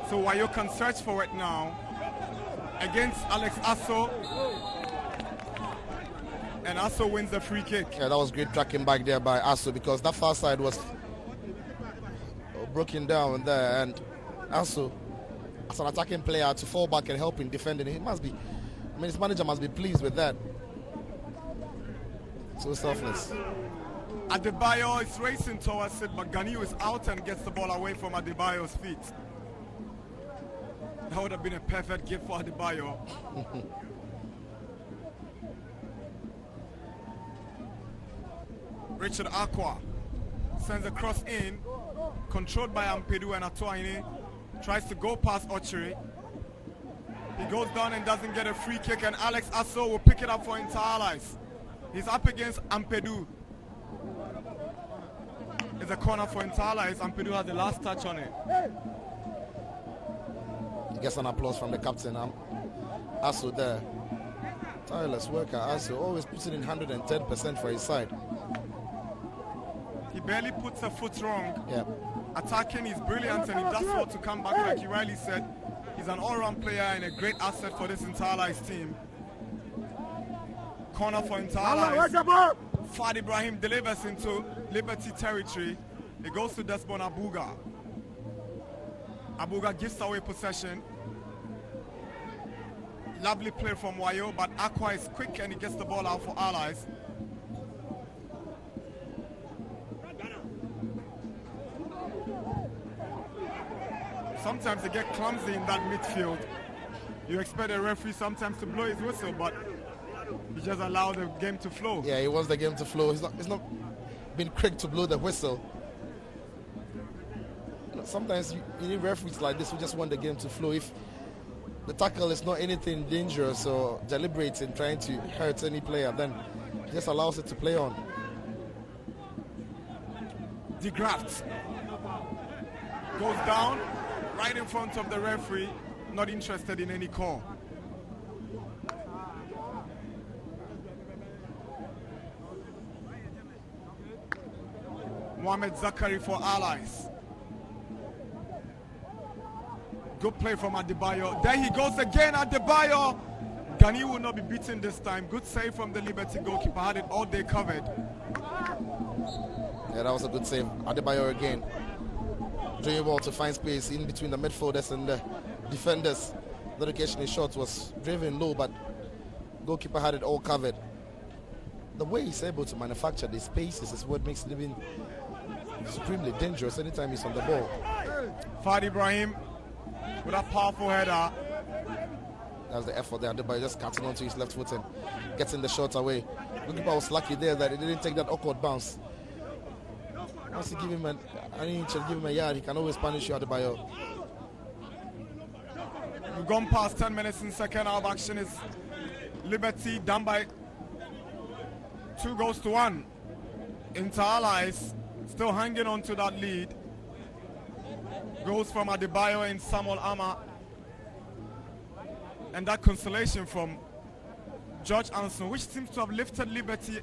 So Wayo can search for it now against Alex Asso. And Asso wins the free kick. Yeah, that was great tracking back there by Asso, because that far side was broken down there, and Asso, as an attacking player, to fall back and help in defending, he must be, I mean, his manager must be pleased with that. So selfless. Adebayo is racing towards it, but Ganiu is out and gets the ball away from Adebayo's feet. That would have been a perfect gift for Adebayo. Richard Aqua sends a cross in, controlled by Ampedu, and Atoine tries to go past Ochre. He goes down and doesn't get a free kick, and Alex Asso will pick it up for Inter Allies. He's up against Ampedu. It's a corner for Inter Allies. Ampedu has the last touch on it. He gets an applause from the captain. Asso there. Tireless worker. Asso always puts it in 110% for his side. He barely puts a foot wrong. Yeah. Attacking is brilliant, and he does well to come back, like you rightly said. He's an all-round player and a great asset for this Inter Allies team. Corner for Inter Allies. Fad Ibrahim delivers into Liberty territory. It goes to Desmond Abuga. Abuga gives away possession. Lovely play from Wayo, but Aqua is quick and he gets the ball out for Allies. Sometimes they get clumsy in that midfield. You expect a referee sometimes to blow his whistle, but he just allows the game to flow. Yeah, he wants the game to flow. He's not been quick to blow the whistle. Sometimes you need referees like this who just want the game to flow. If the tackle is not anything dangerous or deliberate in trying to hurt any player, then he just allows it to play on. De Graft goes down right in front of the referee, not interested in any call. Mohamed Zakari for Allies. Good play from Adebayo. There he goes again, Adebayo. Gani will not be beaten this time. Good save from the Liberty goalkeeper. Had it all day covered. Yeah, that was a good save. Adebayo again. Doing well to find space in between the midfielders and the defenders. The occasional shot was driven low, but goalkeeper had it all covered. The way he's able to manufacture the spaces is what makes it even supremely dangerous anytime he's on the ball. Fad Ibrahim with a powerful header. That was the effort there. Adebayo just cutting onto his left foot and getting the shot away. Goalkeeper was lucky there that he didn't take that awkward bounce. Once you give him an inch and give him a yard, he can always punish you, Adebayo. We've gone past 10 minutes in second half. Action is Liberty down by 2-1. Inter Allies Still hanging on to that lead. Goals from Adebayo and Samuel Ama. And that consolation from George Anson, which seems to have lifted Liberty.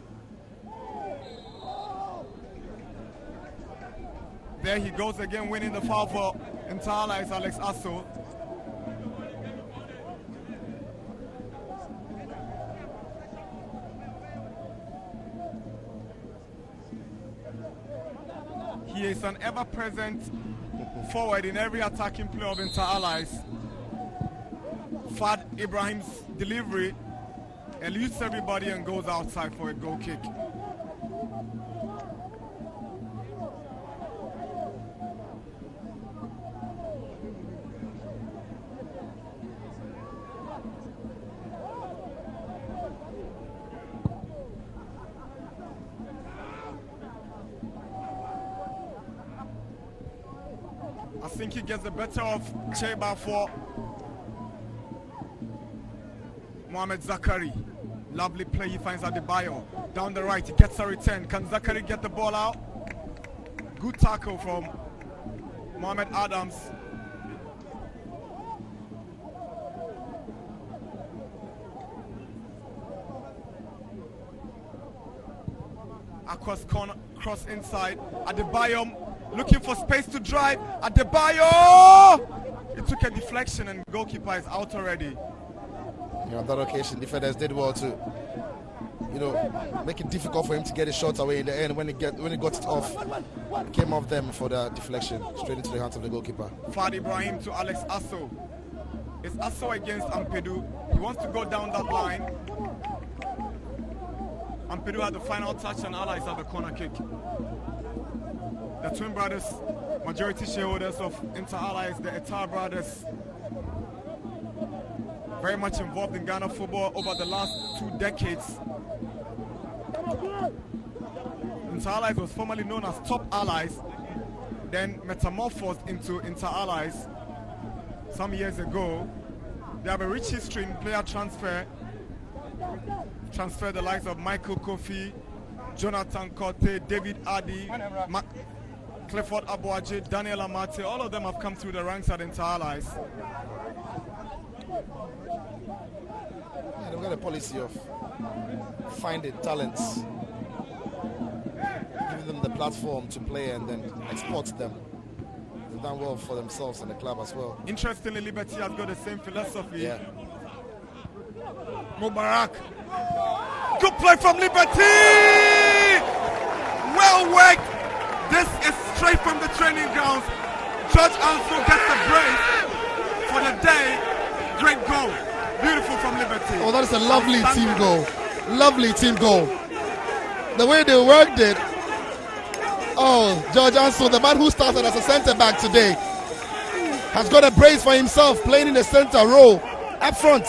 There he goes again, winning the foul for Inter Allies, Alex Asso. He is an ever-present forward in every attacking play of Inter Allies. Fad Ibrahim's delivery eludes everybody and goes outside for a goal kick. I think he gets the better of Cheba for Mohamed Zakari. Lovely play, he finds Adebayo. Down the right, he gets a return. Can Zakari get the ball out? Good tackle from Mohamed Adams. Across corner, cross inside. Adebayo looking for space to drive. Adebayo! It took a deflection and goalkeeper is out already. On that occasion, defenders did well to, make it difficult for him to get his shots away in the end. When he got it off, it came off them for the deflection, straight into the hands of the goalkeeper. Fad Ibrahim to Alex Asso. It's Asso against Ampedu. He wants to go down that line. Ampedu had the final touch and Allies had the corner kick. The twin brothers, majority shareholders of Inter Allies, the Etar brothers, very much involved in Ghana football over the last 2 decades. Inter Allies was formerly known as Top Allies, then metamorphosed into Inter Allies some years ago. They have a rich history in player transfer. Transferred the likes of Michael Kofi, Jonathan Kote, David Addy, Clifford Abuaje, Daniel Amate. All of them have come through the ranks at Inter Allies. They've got a policy of finding talents, giving them the platform to play and then export them. They've done well for themselves and the club as well. Interestingly, Liberty has got the same philosophy. Yeah. Mubarak. Good play from Liberty! Well worked. This is straight from the training grounds. George Anson gets the brace for the day. Great goal. Beautiful from Liberty. Oh, that is a lovely team goal. Lovely team goal. The way they worked it. Oh, George Anson, the man who started as a centre back today, has got a brace for himself, playing in the centre row up front.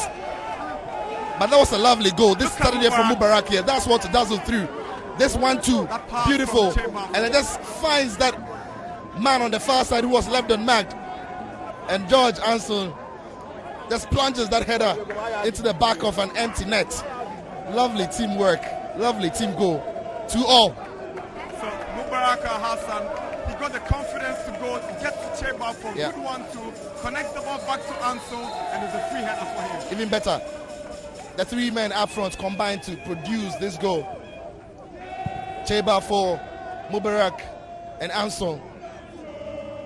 But that was a lovely goal. This started here from Mubarak here. That's what dazzled through. This 1-2, beautiful. And it just finds that man on the far side who was left unmarked. And George Anson just plunges that header into the back of an empty net. Lovely teamwork, lovely team goal. 2-all. So Mubarak Hassan, he got the confidence to go get to Cheba for good 1-2, connect the ball back to Anson, and it's a free header for him. Even better. The 3 men up front combined to produce this goal. Cheba for Mubarak and Anson.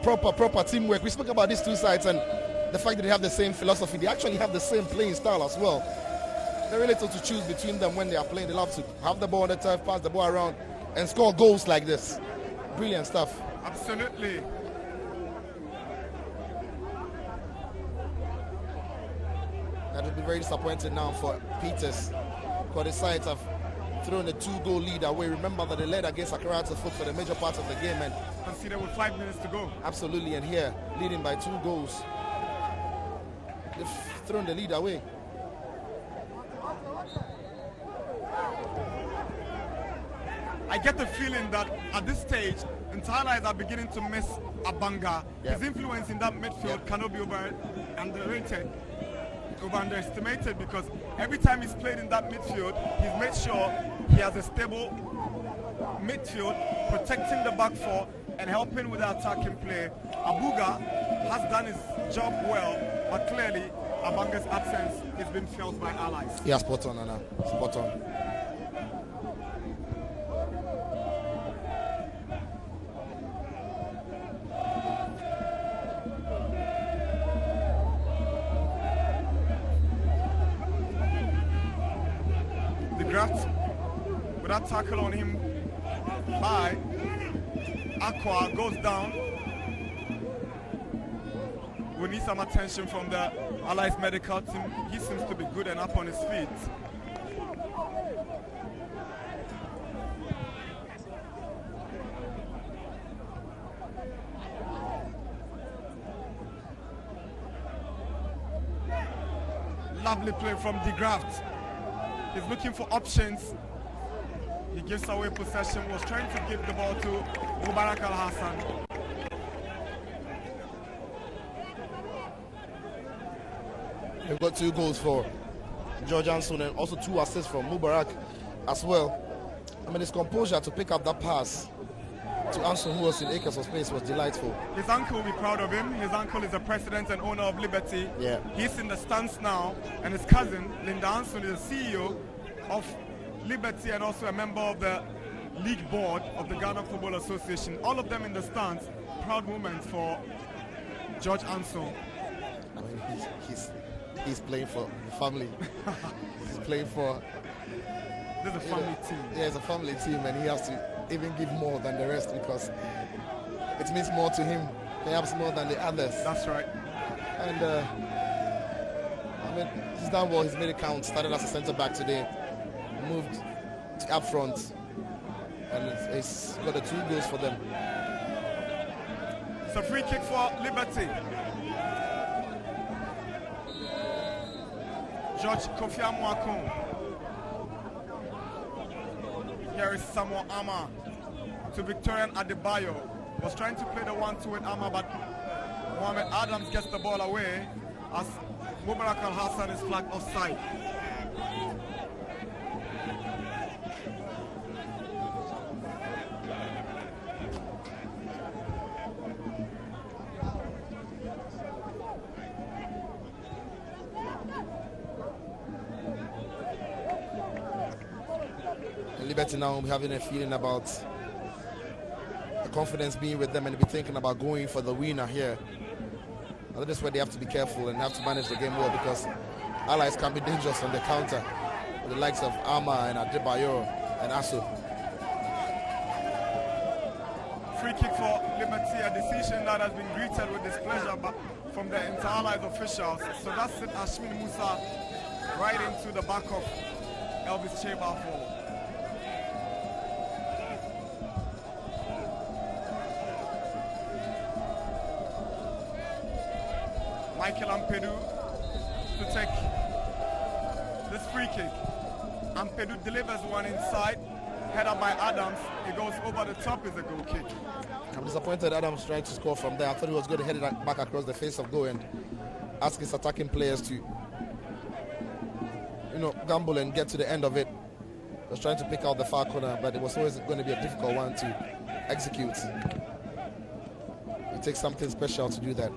Proper teamwork. We spoke about these 2 sides and the fact that they have the same philosophy. They actually have the same playing style as well. Very little to choose between them when they are playing. They love to have the ball on the turf, pass the ball around, and score goals like this. Brilliant stuff. Absolutely. That would be very disappointing now for Peters, because the sides have thrown a 2-goal lead away. Remember that they led against Accra Foot for the major part of the game, and consider with 5 minutes to go. Absolutely, and here leading by 2 goals, they've thrown the lead away. I get the feeling that at this stage, Inter Allies are beginning to miss Abanga. His influence in that midfield cannot be underestimated, because every time he's played in that midfield, he's made sure he has a stable midfield, protecting the back four and helping with the attacking play. Abuga has done his job well, but clearly Abanga's absence has been felt by allies. Yeah, spot on, Anna. Spot on. The graft with that tackle on him by Aqua goes down. We need some attention from the Allies medical team. He seems to be good and up on his feet. Lovely play from De Graft. He's looking for options. He gives away possession, was trying to give the ball to Mubarak Al-Hassan. We've got 2 goals for George Anson and also 2 assists from Mubarak as well. I mean, his composure to pick up that pass to Anson, who was in acres of space, was delightful. His uncle will be proud of him. His uncle is the president and owner of Liberty. Yeah. He's in the stands now, and his cousin, Linda Anson, is the CEO of Liberty and also a member of the league board of the Ghana Football Association. All of them in the stands. Proud moment for George Anson. I mean, he's playing for the family. He's playing for... This is a family team. Yeah, it's a family team, and he has to even give more than the rest because it means more to him, perhaps more than the others. That's right. And I mean, he's done well. He's made it count. Started as a centre back today, moved up front, and he's got the 2 goals for them. It's a free kick for Liberty. George Kofi Amuakon. Here is Samuel Ama to Victorian Adebayo. Was trying to play the 1-2 with Ama, but Mohamed Adams gets the ball away as Mubarak Al-Hassan is flagged offside. Liberty now will be having a feeling about the confidence being with them and be thinking about going for the winner here. I think that's where they have to be careful and have to manage the game well because allies can be dangerous on the counter with the likes of Ama and Adebayo and Asu. Free kick for Liberty, a decision that has been greeted with displeasure from the inter-allies officials. So that's it, Ashmin Musa right into the back of Elvis Cheba for. Michael Ampedu to take this free kick. Ampedu delivers one inside, header by Adams. It goes over the top, is a goal kick. I'm disappointed Adams tried to score from there. I thought he was going to head it back across the face of goal and ask his attacking players to, gamble and get to the end of it. Was trying to pick out the far corner, but it was always going to be a difficult one to execute. It takes something special to do that.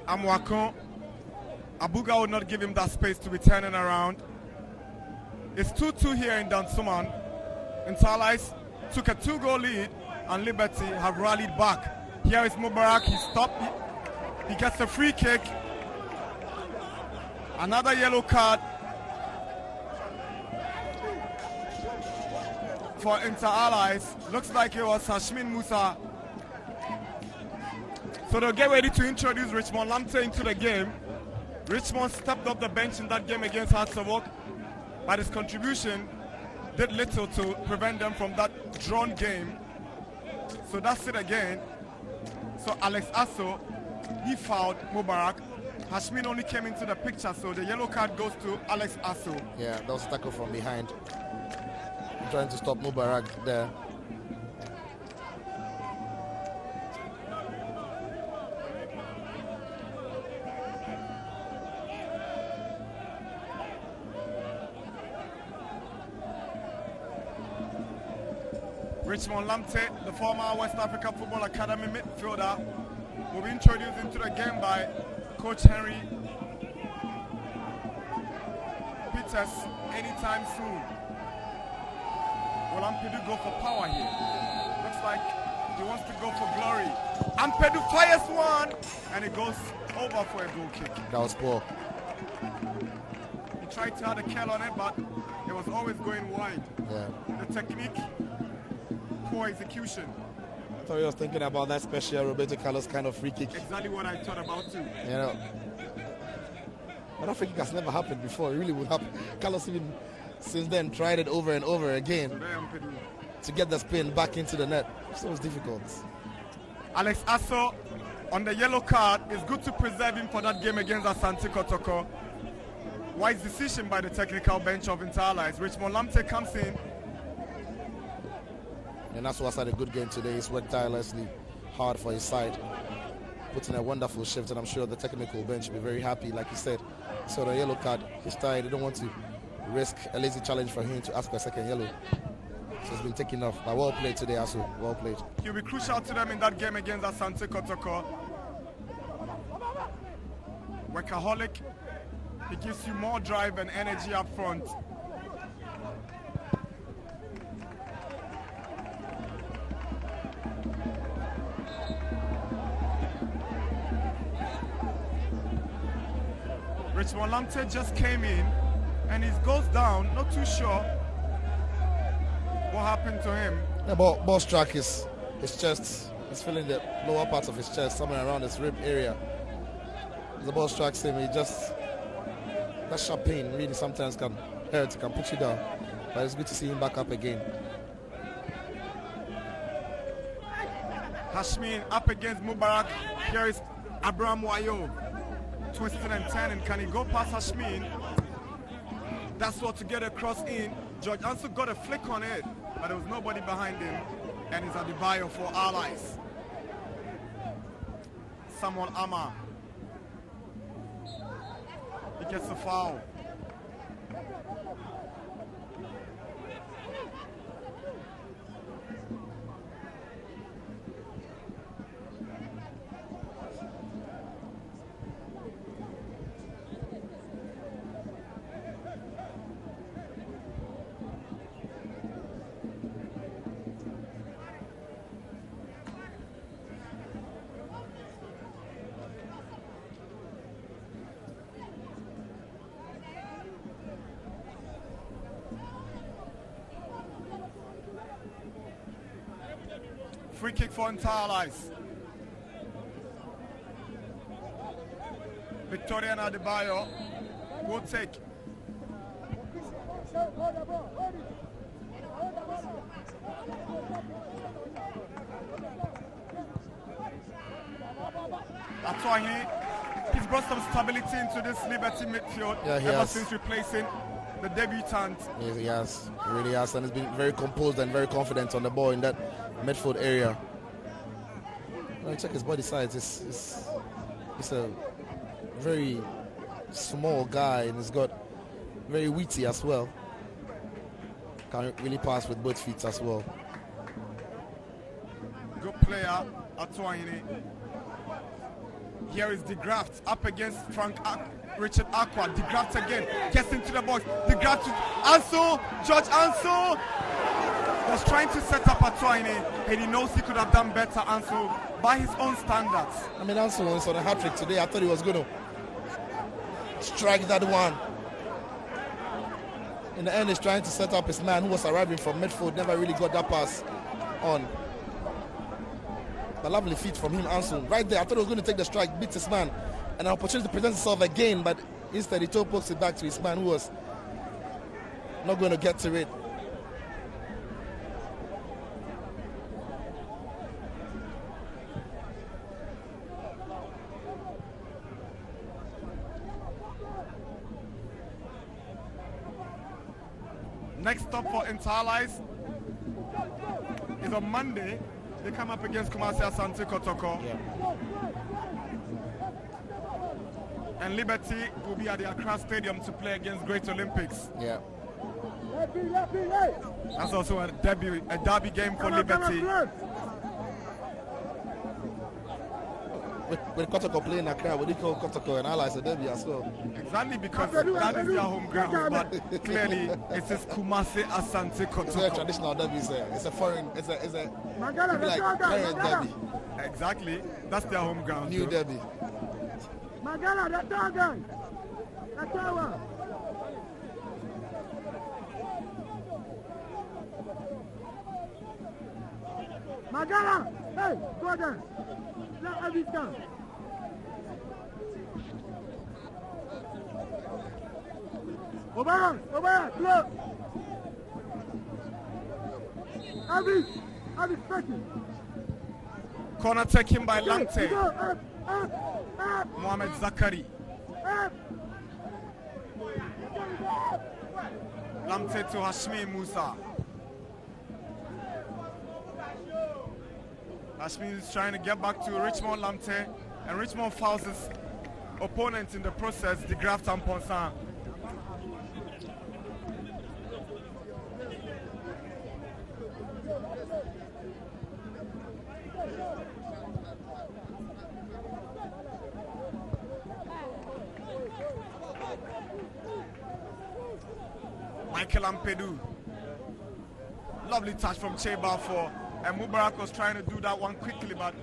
Amuakon, Abuga would not give him that space to be turning around. It's 2-2 here in Dansoman. Inter-Allies took a 2-goal lead and Liberty have rallied back. Here is Mubarak, he stopped, he gets a free kick. Another yellow card for Inter-Allies. Looks like it was Hashmin Musa. So they'll get ready to introduce Richmond Lamte into the game. Richmond stepped up the bench in that game against Hearts of Oak, but his contribution did little to prevent them from that drawn game. So that's it again. So Alex Asso, he fouled Mubarak. Hashmin only came into the picture, so the yellow card goes to Alex Asso. Yeah, that was a tackle from behind. Trying to stop Mubarak there. Richmond Lamptey, the former West Africa Football Academy midfielder, will be introduced into the game by Coach Henry Peters anytime soon. Will Ampadu go for power here? Looks like he wants to go for glory. Ampadu fires one, and it goes over for a goal kick. That was poor. He tried to have a curl on it, but it was always going wide. Yeah. The technique, poor execution. I thought he was thinking about that special Roberto Carlos kind of free kick. Exactly what I thought about too. You know, but that free kick has never happened before. It really would happen. Carlos even since then tried it over and over again to get the spin back into the net. So it's difficult. Alex Asso on the yellow card. It's good to preserve him for that game against Asante Kotoko. Wise decision by the technical bench of Inter-Allies. Richmond Lamptey comes in. And that's what's had a good game today. He's worked tirelessly hard for his side, put in a wonderful shift, and I'm sure the technical bench will be very happy. Like you said, so the yellow card, he's tired. They don't want to risk a lazy challenge for him to ask for a second yellow. So it's been taken off. But well played today, also. Well played. He'll be crucial to them in that game against Asante Kotoko. Workaholic. He gives you more drive and energy up front. Richmond Lamptey just came in and he goes down, not too sure what happened to him. The ball struck his chest. He's feeling the lower part of his chest, somewhere around his rib area. The ball strikes him, that sharp pain really sometimes can hurt, can put you down. But it's good to see him back up again. Hashmin up against Mubarak. Here is Abraham Wayo. Twisting and turning. Can he go past Hashmin? That's what to get a cross in. George Ansu got a flick on it, but there was nobody behind him. And it's Adebayo for Allies. Samuel Ama. He gets a foul. Free kick for Inter-Allies. Victoria Adebayo will take. He's brought some stability into this Liberty midfield ever since replacing the debutant. Yes, he has. He really has. And he's been very composed and very confident on the ball in that midfield area. Well, check his body size. He's a very small guy and he's got very witty as well. Can really pass with both feet as well. Good player, Atuaini. Here is De Graft up against Richard Aqua. De Graft again, gets into the box. De Graft to Ansu, George Ansu was trying to set up Atuaini and he knows he could have done better, Ansu, by his own standards. I mean, Ansu was on a hat-trick today. I thought he was going to strike that one. In the end, he's trying to set up his man who was arriving from midfield, never really got that pass on. A lovely feat from him, Ansu. Right there, I thought he was going to take the strike, beat his man. An opportunity presents itself again, but instead he toe pokes it back to his man who was not going to get to it. Next stop for Inter-Allies is on Monday. They come up against Kumasi Asante Kotoko. Yeah. And Liberty will be at the Accra Stadium to play against Great Olympics. Yeah. That's also a derby game for Liberty. With Kotoko playing Accra, we call Kotoko and Allies a derby as well. Exactly, because that is their home ground, but clearly it says Kumasi Asante Kotoko. It's a traditional derby. It's a foreign. It's a like parent derby. Exactly, that's their home ground. New derby. Magala, the target. The tower. Magala, hey, go there. Let every time. Obama, look. Abby, stretching. Corner taken by Lamte. Mohamed Zakari. Lamte to Hashmi Musa. Hashmi is trying to get back to Richmond Lamte, and Richmond fouls his opponent in the process, De Graaf Tamponsan. Michael Ampedu. Lovely touch from Cheba for, and Mubarak was trying to do that one quickly, but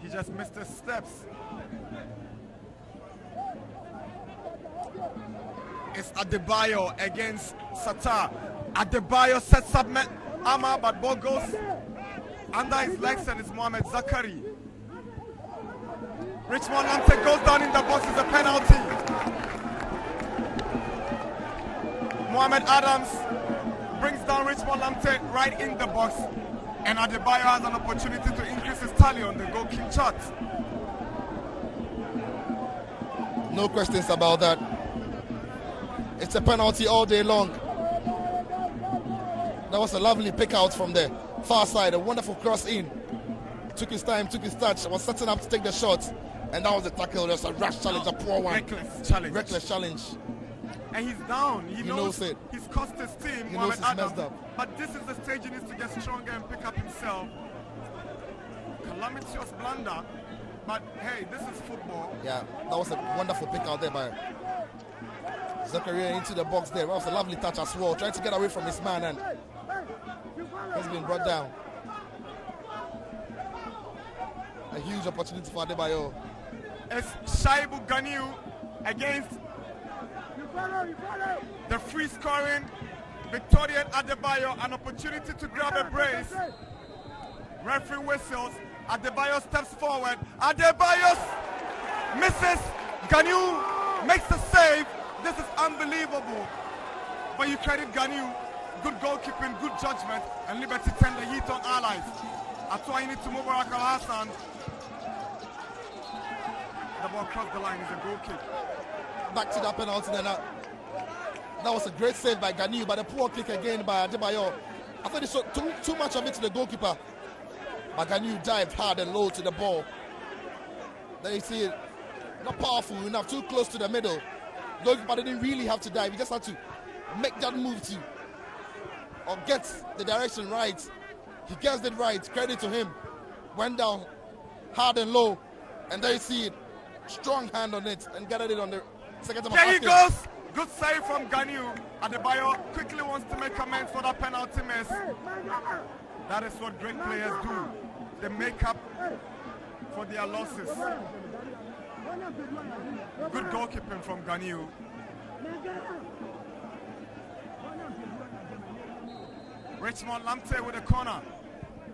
he just missed his steps. It's Adebayo against Sata. Adebayo sets up Ama, but ball goes under his legs, and it's Mohamed Zakari. Richmond Lamte goes down in the box. It's a penalty. Mohamed Adams brings down Richmond Lamte right in the box, and Adebayo has an opportunity to increase his tally on the goal kick chart. No questions about that. It's a penalty all day long. That was a lovely pick out from the far side, a wonderful cross in. Took his time, took his touch, was setting up to take the shot, and that was the tackle. There was a rash challenge, a poor one. Reckless challenge. And he's down. He knows it. He's cost his team, He Mohamed knows he's Adams. messed up. But this is the stage he needs to get stronger and pick up himself. Calamitous blunder. But hey, this is football. Yeah, that was a wonderful pick out there by Zakaria into the box there. That was a lovely touch as well. Trying to get away from his man, and he's been brought down. A huge opportunity for Adebayo. It's Shaibu Ganiu against the free scoring Victorian Adebayo. An opportunity to grab a brace. Referee whistles. Adebayo steps forward. Adebayo misses. Ganiu makes the save. This is unbelievable. But you credit Ganiu. Good goalkeeping, good judgment, and Liberty tend the heat on Allies. Atwaini to Mubarak Al Hassan. The ball crossed the line. It's a goal kick. Back to that penalty then. That was a great save by Ganiu, but a poor kick again by Adebayo. I thought he saw too much of it to the goalkeeper. But Ganiu dived hard and low to the ball. There you see it. Not powerful enough, too close to the middle. Goalkeeper didn't really have to dive. He just had to make that move to, or get the direction right. He gets it right. Credit to him. Went down hard and low. And there you see it. Strong hand on it and gathered it on the second time. There he goes. Good save from Ganiu. Adebayo quickly wants to make amends for that penalty miss. That is what great players do. They make up for their losses. Good goalkeeping from Ganiu. Richmond Lamte with a corner.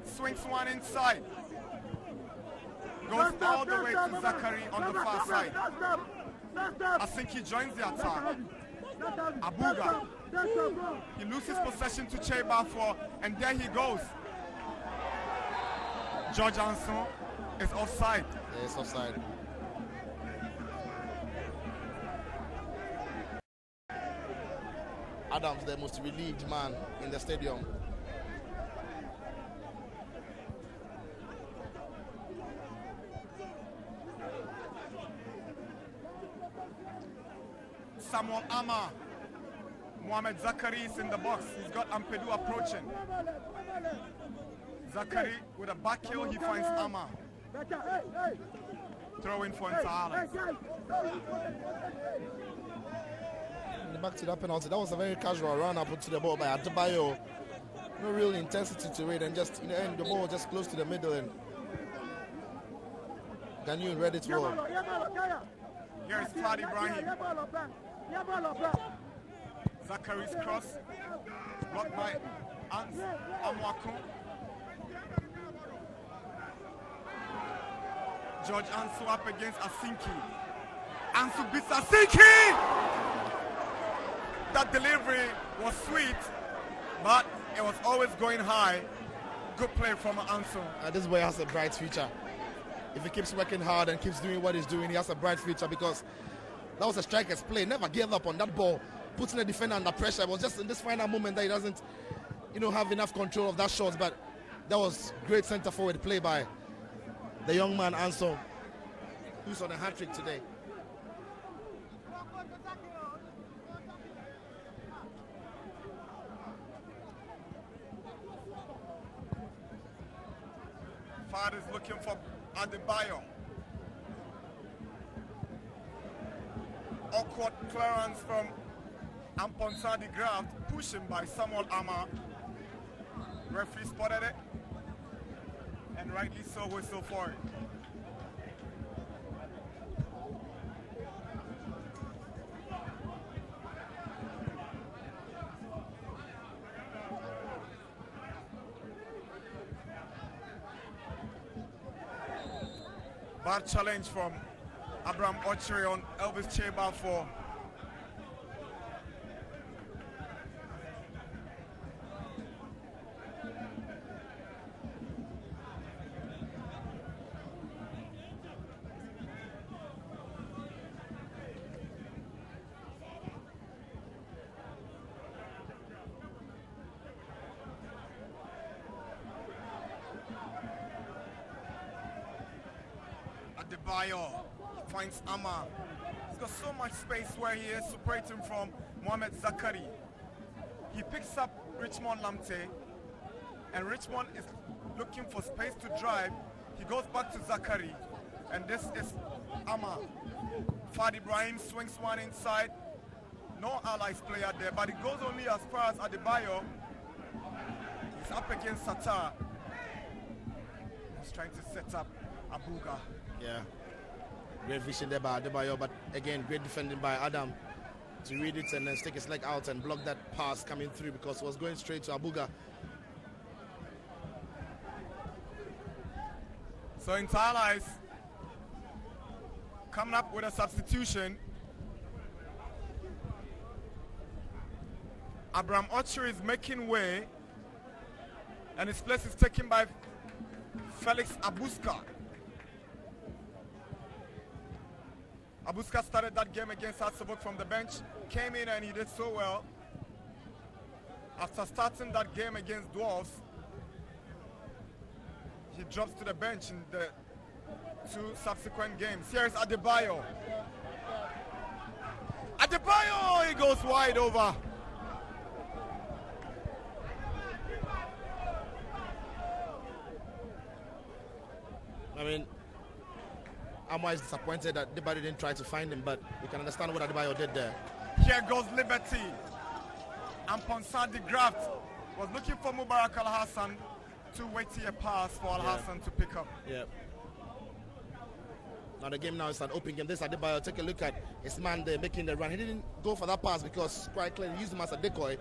Swings one inside. Goes all the way to Zakari on the far side. I think he joins the attack. Abuga. He loses possession to Cheba for, and there he goes. George Anson is offside. Yeah, it's offside. Adams, the most relieved man in the stadium. Samuel Ama Mohamed Zakari is in the box. He's got Ampadu approaching. Zakari with a back heel, he finds Ama. Throw in for Inter. Back to that penalty. That was a very casual run up to the ball by Adebayo. No real intensity to it, and just in the end, the ball just close to the middle, and Ghanaian ready to roll. Here is Fadi Ibrahim. Zakari's cross, blocked by Amwaku. George Ansu up against Asinki. Ansu beats Asinki! That delivery was sweet, but it was always going high. Good play from Ansu. This boy has a bright future. If he keeps working hard and keeps doing what he's doing, he has a bright future, because that was a striker's play. Never gave up on that ball, putting the defender under pressure. It was just in this final moment that he doesn't, have enough control of that shot. But that was great centre forward play by the young man Ansu, who's on a hat-trick today. Fad is looking for Adebayo. Awkward clearance from Amponsah de Graft, pushing by Samuel Ama. Referee spotted it, and rightly so, whistle for it. Bad challenge from Abraham Ochery on Elvis Cheba for Adebayo finds Ama. He's got so much space where he is separating from Mohamed Zakari. He picks up Richmond Lamte, and Richmond is looking for space to drive. He goes back to Zakari, and this is Ama. Fadi Ibrahim swings one inside. No Allies player there, but it goes only as far as Adebayo. He's up against Satar. He's trying to set up Abuga. Yeah, great vision there by Adebayo, but again, great defending by Adam to read it and then stick his leg out and block that pass coming through, because it was going straight to Abuga. So Inter Allies coming up with a substitution. Abraham Ochery is making way, and his place is taken by Felix Abuska. Abuska started that game against Atsubuk from the bench, came in and he did so well. After starting that game against Dwarfs, he drops to the bench in the two subsequent games. Here's Adebayo. Adebayo, he goes wide over. I mean, Amma is disappointed that Adebayo didn't try to find him, but you can understand what Adebayo did there. Here goes Liberty. Amponsah de Graft was looking for Mubarak Al-Hassan to wait a pass for Al-Hassan to pick up. Yeah. Now the game now is an open game. This Adebayo, take a look at his man there making the run. He didn't go for that pass because quite clearly he used him as a decoy.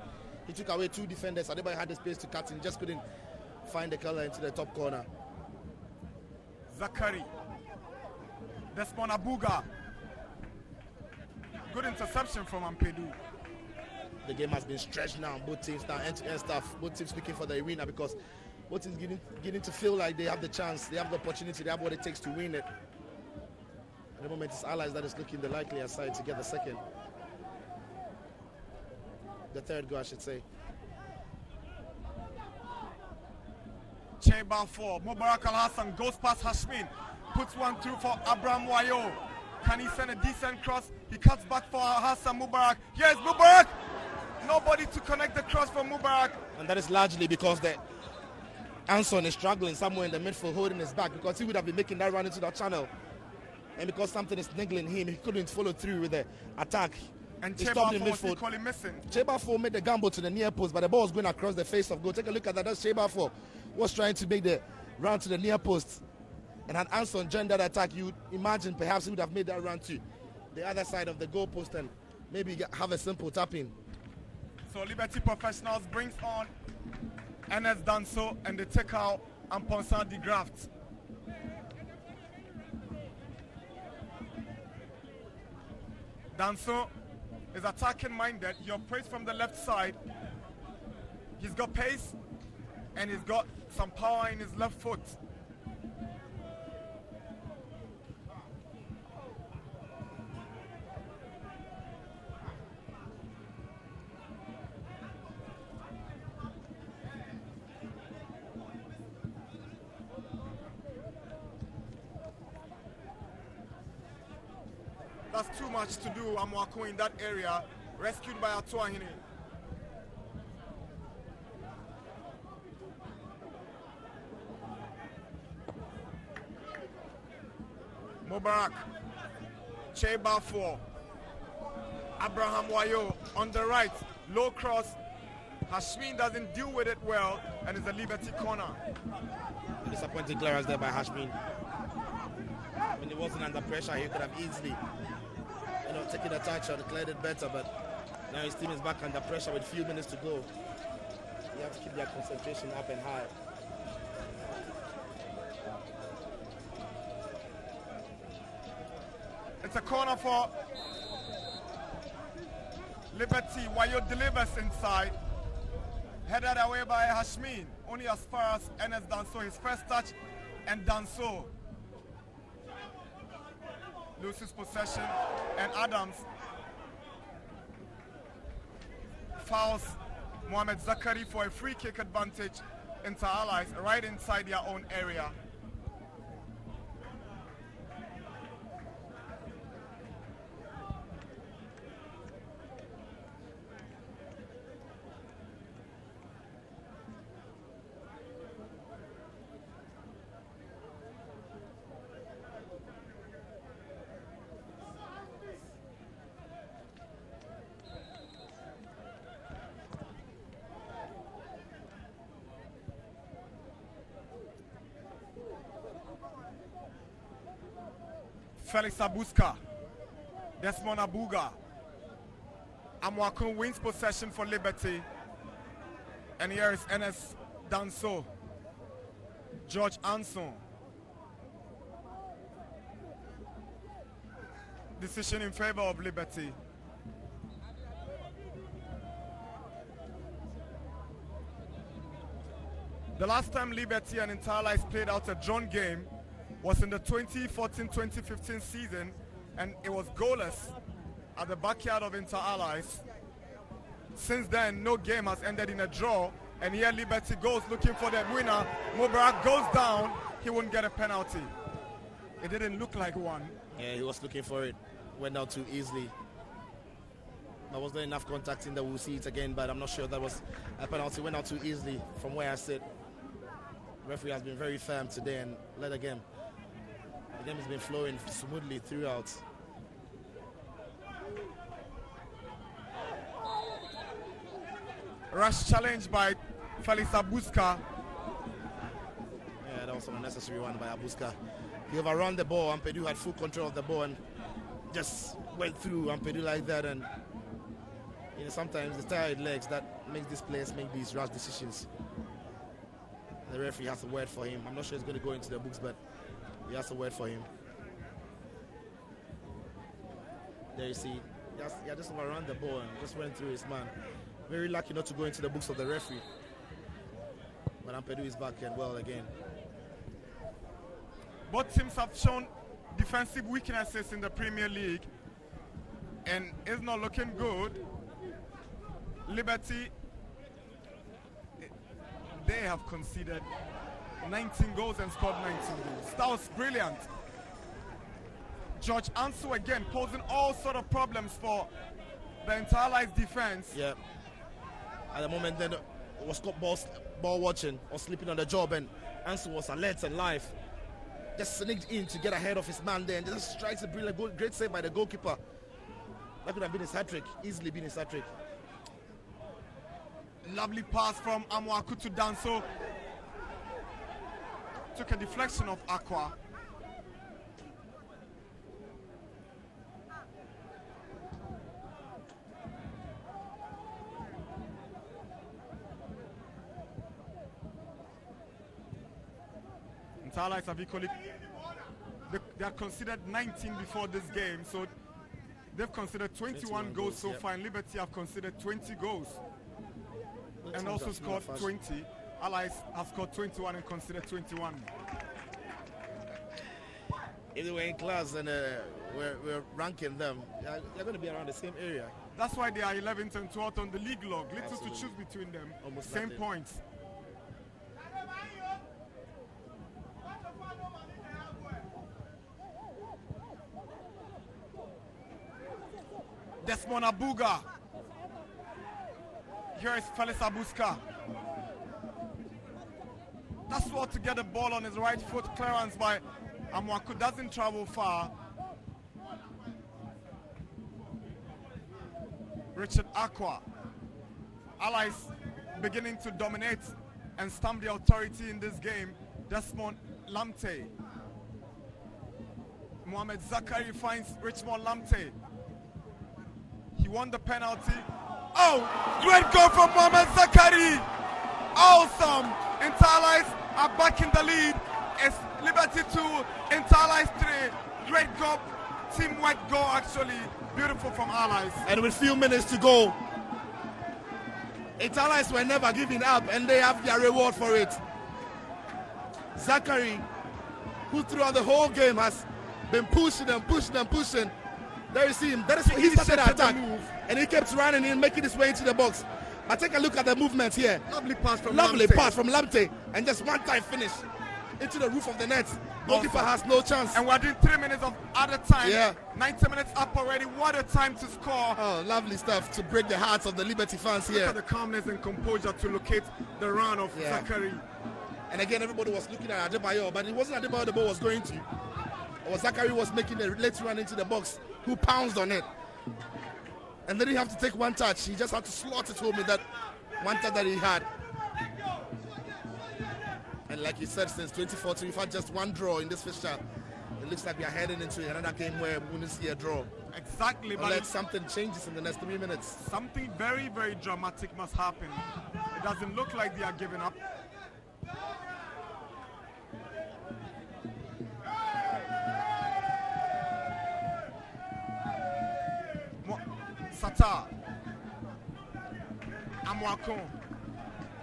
He took away two defenders. Adebayo had the space to cut in, just couldn't find the color into the top corner. Zakari. Desmond Abuga. Good interception from Ampadu. The game has been stretched now. Both teams now, end-to-end stuff. Both teams looking for the arena because both teams getting to feel like they have the chance, they have the opportunity, they have what it takes to win it. At the moment, it's Allies that is looking the likelier side to get the second. The third goal, I should say. Cheba for Mubarak Al-Hassan goes past Hashmin, puts one through for Abraham Wayo. Can he send a decent cross? He cuts back for Hassan Mubarak. Here's Mubarak. Nobody to connect the cross from Mubarak. And that is largely because Anson is struggling somewhere in the midfield, holding his back, because he would have been making that run into that channel. And because something is niggling him, he couldn't follow through with the attack. And he stopped in midfield. Chebafo made the gamble to the near post, but the ball was going across the face of goal. Take a look at that. That's Chebafo was trying to make the run to the near post. And had Anson joined that attack, you imagine perhaps he would have made that run to the other side of the goal post and maybe have a simple tap-in. So Liberty Professionals brings on Enes Danso and they take out Amponsan de Graft. Danso is attacking minded. He operates from the left side. He's got pace and he's got some power in his left foot. That's too much to do, Amwako, in that area, rescued by Atuahine. Mubarak, Chebafo, Abraham Wayo on the right, low cross. Hashmin doesn't deal with it well, and it's a Liberty corner. Disappointing clearance there by Hashmin. When he wasn't under pressure, he could have easily, taken a touch and cleared it better, but now his team is back under pressure with few minutes to go. You have to keep their concentration up and high. It's a corner for Liberty. Wayo delivers inside. Headed away by Hashmin. Only as far as Enes Danso, his first touch, and Danso loses possession, and Adams fouls Mohamed Zakari for a free kick advantage into Allies right inside their own area. Felix Abuska, Desmond Abuga. Amwakun wins possession for Liberty. And here is Enes Danso. George Anson. Decision in favor of Liberty. The last time Liberty and Interlice played out a drawn game was in the 2014-2015 season, and it was goalless at the backyard of Inter-Allies. Since then, no game has ended in a draw, and here Liberty goes looking for the winner. Mubarak goes down, he won't get a penalty. It didn't look like one. Yeah, he was looking for it, went out too easily. There wasn't enough contact in there, we'll see it again, but I'm not sure that was a penalty. Went out too easily from where I sit. The referee has been very firm today and led a game. The game has been flowing smoothly throughout. Rush challenge by Felix Abuska. Yeah, that was an unnecessary one by Abuska. He overran the ball. Ampadu had full control of the ball and just went through Ampadu like that. And sometimes the tired legs that makes these players make these rash decisions. The referee has a word for him. I'm not sure it's going to go into the books, but he has a word for him. There you see, he just overran the ball and just went through his man. Very lucky not to go into the books of the referee. But Ampadu is back and well again. Both teams have shown defensive weaknesses in the Premier League, and it's not looking good. Liberty, they have conceded 19 goals and scored 19 goals. That was brilliant. George Ansu again posing all sort of problems for the Interlice defense. Yeah. At the moment, then was caught ball watching or sleeping on the job, and Ansu was alert and live. Just sneaked in to get ahead of his man there, and just strikes a brilliant goal. Great save by the goalkeeper. That could have been his hat-trick, easily been his hat-trick. Lovely pass from Amoako to Danso. Took a deflection of Aqua. Starlights have equally, they are considered 19 before this game, so they've considered 21 goals so far, and Liberty have considered 20 goals and also scored 20. Allies have scored 21 and considered 21. If they were in class and we're ranking them, they're going to be around the same area. That's why they are 11th and 12th on the league log. Little to choose between them. Almost same points. Desmond Abuga. Here is Felix Abuska. That's what to get the ball on his right foot. Clearance by Amoako, doesn't travel far. Richard Aqua. Allies beginning to dominate and stamp the authority in this game. Desmond Lamte. Mohamed Zakari finds Richmond Lamte. He won the penalty. Oh, great goal from Mohamed Zakari. Awesome. Interlights are back in the lead. It's Liberty 2, Interlights 3. Great goal, team-wide goal actually. Beautiful from Allies. And with few minutes to go, Interlights were never giving up, and they have their reward for it. Zakari, who throughout the whole game has been pushing and pushing and pushing. There you see him. That is what he started the attack, and he kept running in, making his way into the box. But take a look at the movement here. Lovely pass from Lamte, and just one time finish into the roof of the net. Goalkeeper has no chance. And we're doing 3 minutes of other time. Yeah. 90 minutes up already. What a time to score. Oh, lovely stuff to break the hearts of the Liberty fans here. Look at the calmness and composure to locate the run of Zakari. And again, everybody was looking at Adebayo, but it wasn't Adebayo the ball was going to. It was Zakari was making a late run into the box, who pounced on it. And then he have to take one touch. He just had to slot it home with that one touch that he had. And like he said, since 2014, we've had just one draw in this fixture. It looks like we are heading into another game where we won't see a draw. Exactly. Unless something changes in the next 3 minutes. Something very, very dramatic must happen. It doesn't look like they are giving up. Sata. Amoako.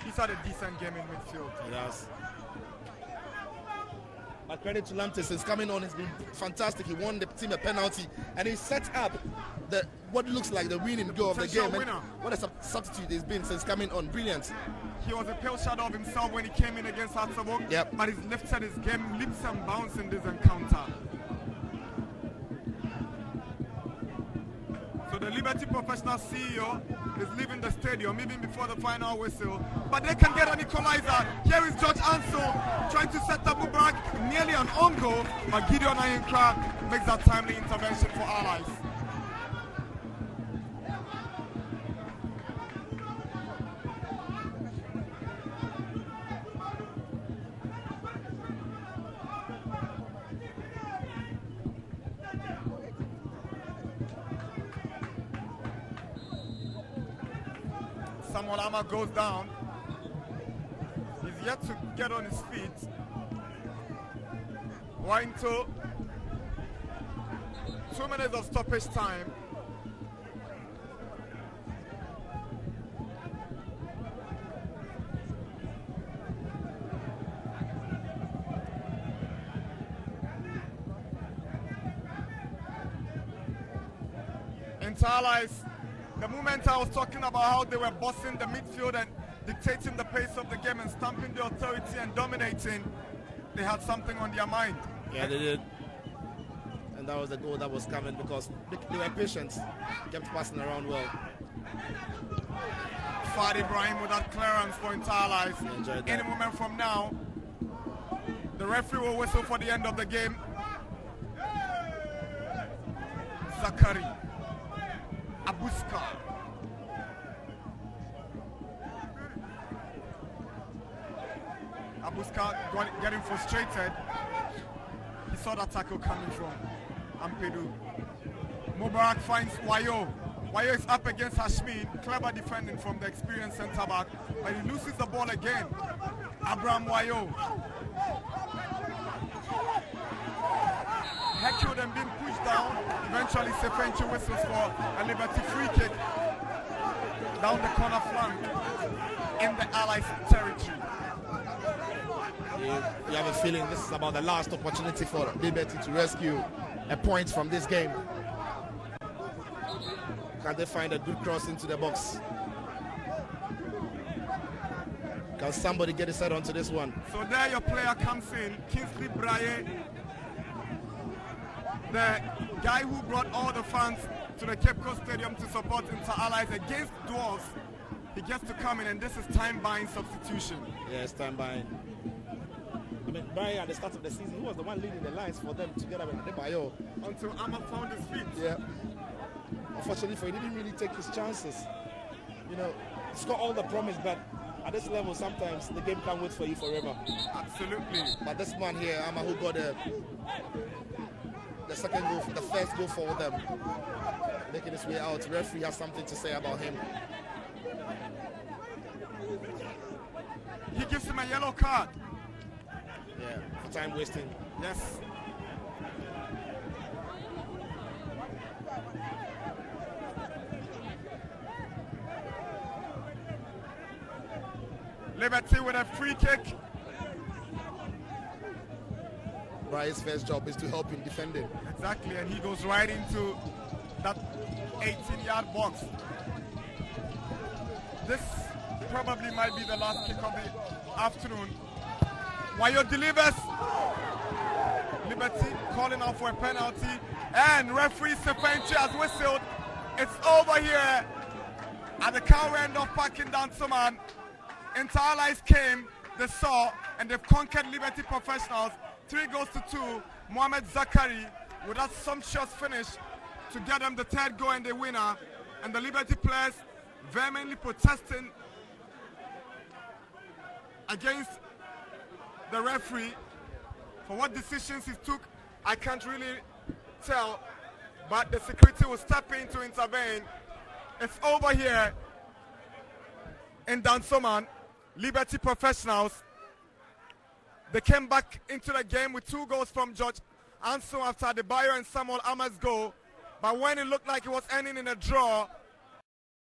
He's had a decent game in midfield. Yes. But credit to Lamte, since coming on, he's been fantastic. He won the team a penalty, and he set up the what looks like the winning goal of the game. What a substitute he's been since coming on. Brilliant. He was a pale shadow of himself when he came in against Hatzabok. Yep. But he's lifted his game leaps and bounds in this encounter. So the Liberty Professional CEO is leaving the stadium even before the final whistle. But they can get an equalizer. Here is George Anso trying to set up Mubarak, nearly an own goal. But Gideon Ayenkra makes that timely intervention for Allies. Samuel Ama goes down. He's yet to get on his feet. Wainto. 2 minutes of stoppage time. Interlights. The moment I was talking about how they were bossing the midfield and dictating the pace of the game and stamping the authority and dominating, they had something on their mind. Yeah, they did. And that was the goal that was coming because they were patient, kept passing around well. Fadi Ibrahim with that clearance for Inter-Allies. Any moment from now, the referee will whistle for the end of the game. Zakari, Abuska. Abuska getting frustrated. He saw that tackle coming from Ampedu. Mubarak finds Wayo. Wayo is up against Hashmin. Clever defending from the experienced centre back, but he loses the ball again. Abraham Wayo. Heckled and being pushed down. Eventually Sefenchi whistles for a Liberty free kick down the corner flank in the Allies territory. You have a feeling this is about the last opportunity for Liberty to rescue a point from this game. Can they find a good cross into the box? Can somebody get his head onto this one? So there your player comes in, Kingsley Braye, the guy who brought all the fans to the Cape Coast Stadium to support Inter-Allies against Dwarfs. He gets to come in, and this is time-buying substitution. Yes, time-buying. I mean, Brian at the start of the season, he was the one leading the lines for them together with Adebayo. Until Amma found his feet. Yeah. Unfortunately for him, he didn't really take his chances. You know, he's got all the promise, but at this level, sometimes the game can't wait for you forever. Absolutely. But this man here, Amma, who got the second goal, the first goal for them, making his way out. The referee has something to say about him. He gives him a yellow card. Yeah, for time wasting. Yes. Liberty with a free kick. Brian's first job is to help him defending. Exactly, and he goes right into that 18-yard box. This probably might be the last kick of the afternoon. Wayo delivers. Liberty calling out for a penalty, and referee Sefenchi has whistled. It's over here at the cow end of Parking Dansoman. Inter-Allies came, they saw, and they've conquered Liberty Professionals. 3-2. Mohamed Zakari with that sumptuous finish to get them the third goal and the winner. And the Liberty players vehemently protesting against the referee for what decisions he took. I can't really tell, but the security will step in to intervene. It's over here in Dansoman. Liberty Professionals, they came back into the game with 2 goals from George Anson after Adebayo and Samuel Ama's goal. But when it looked like it was ending in a draw,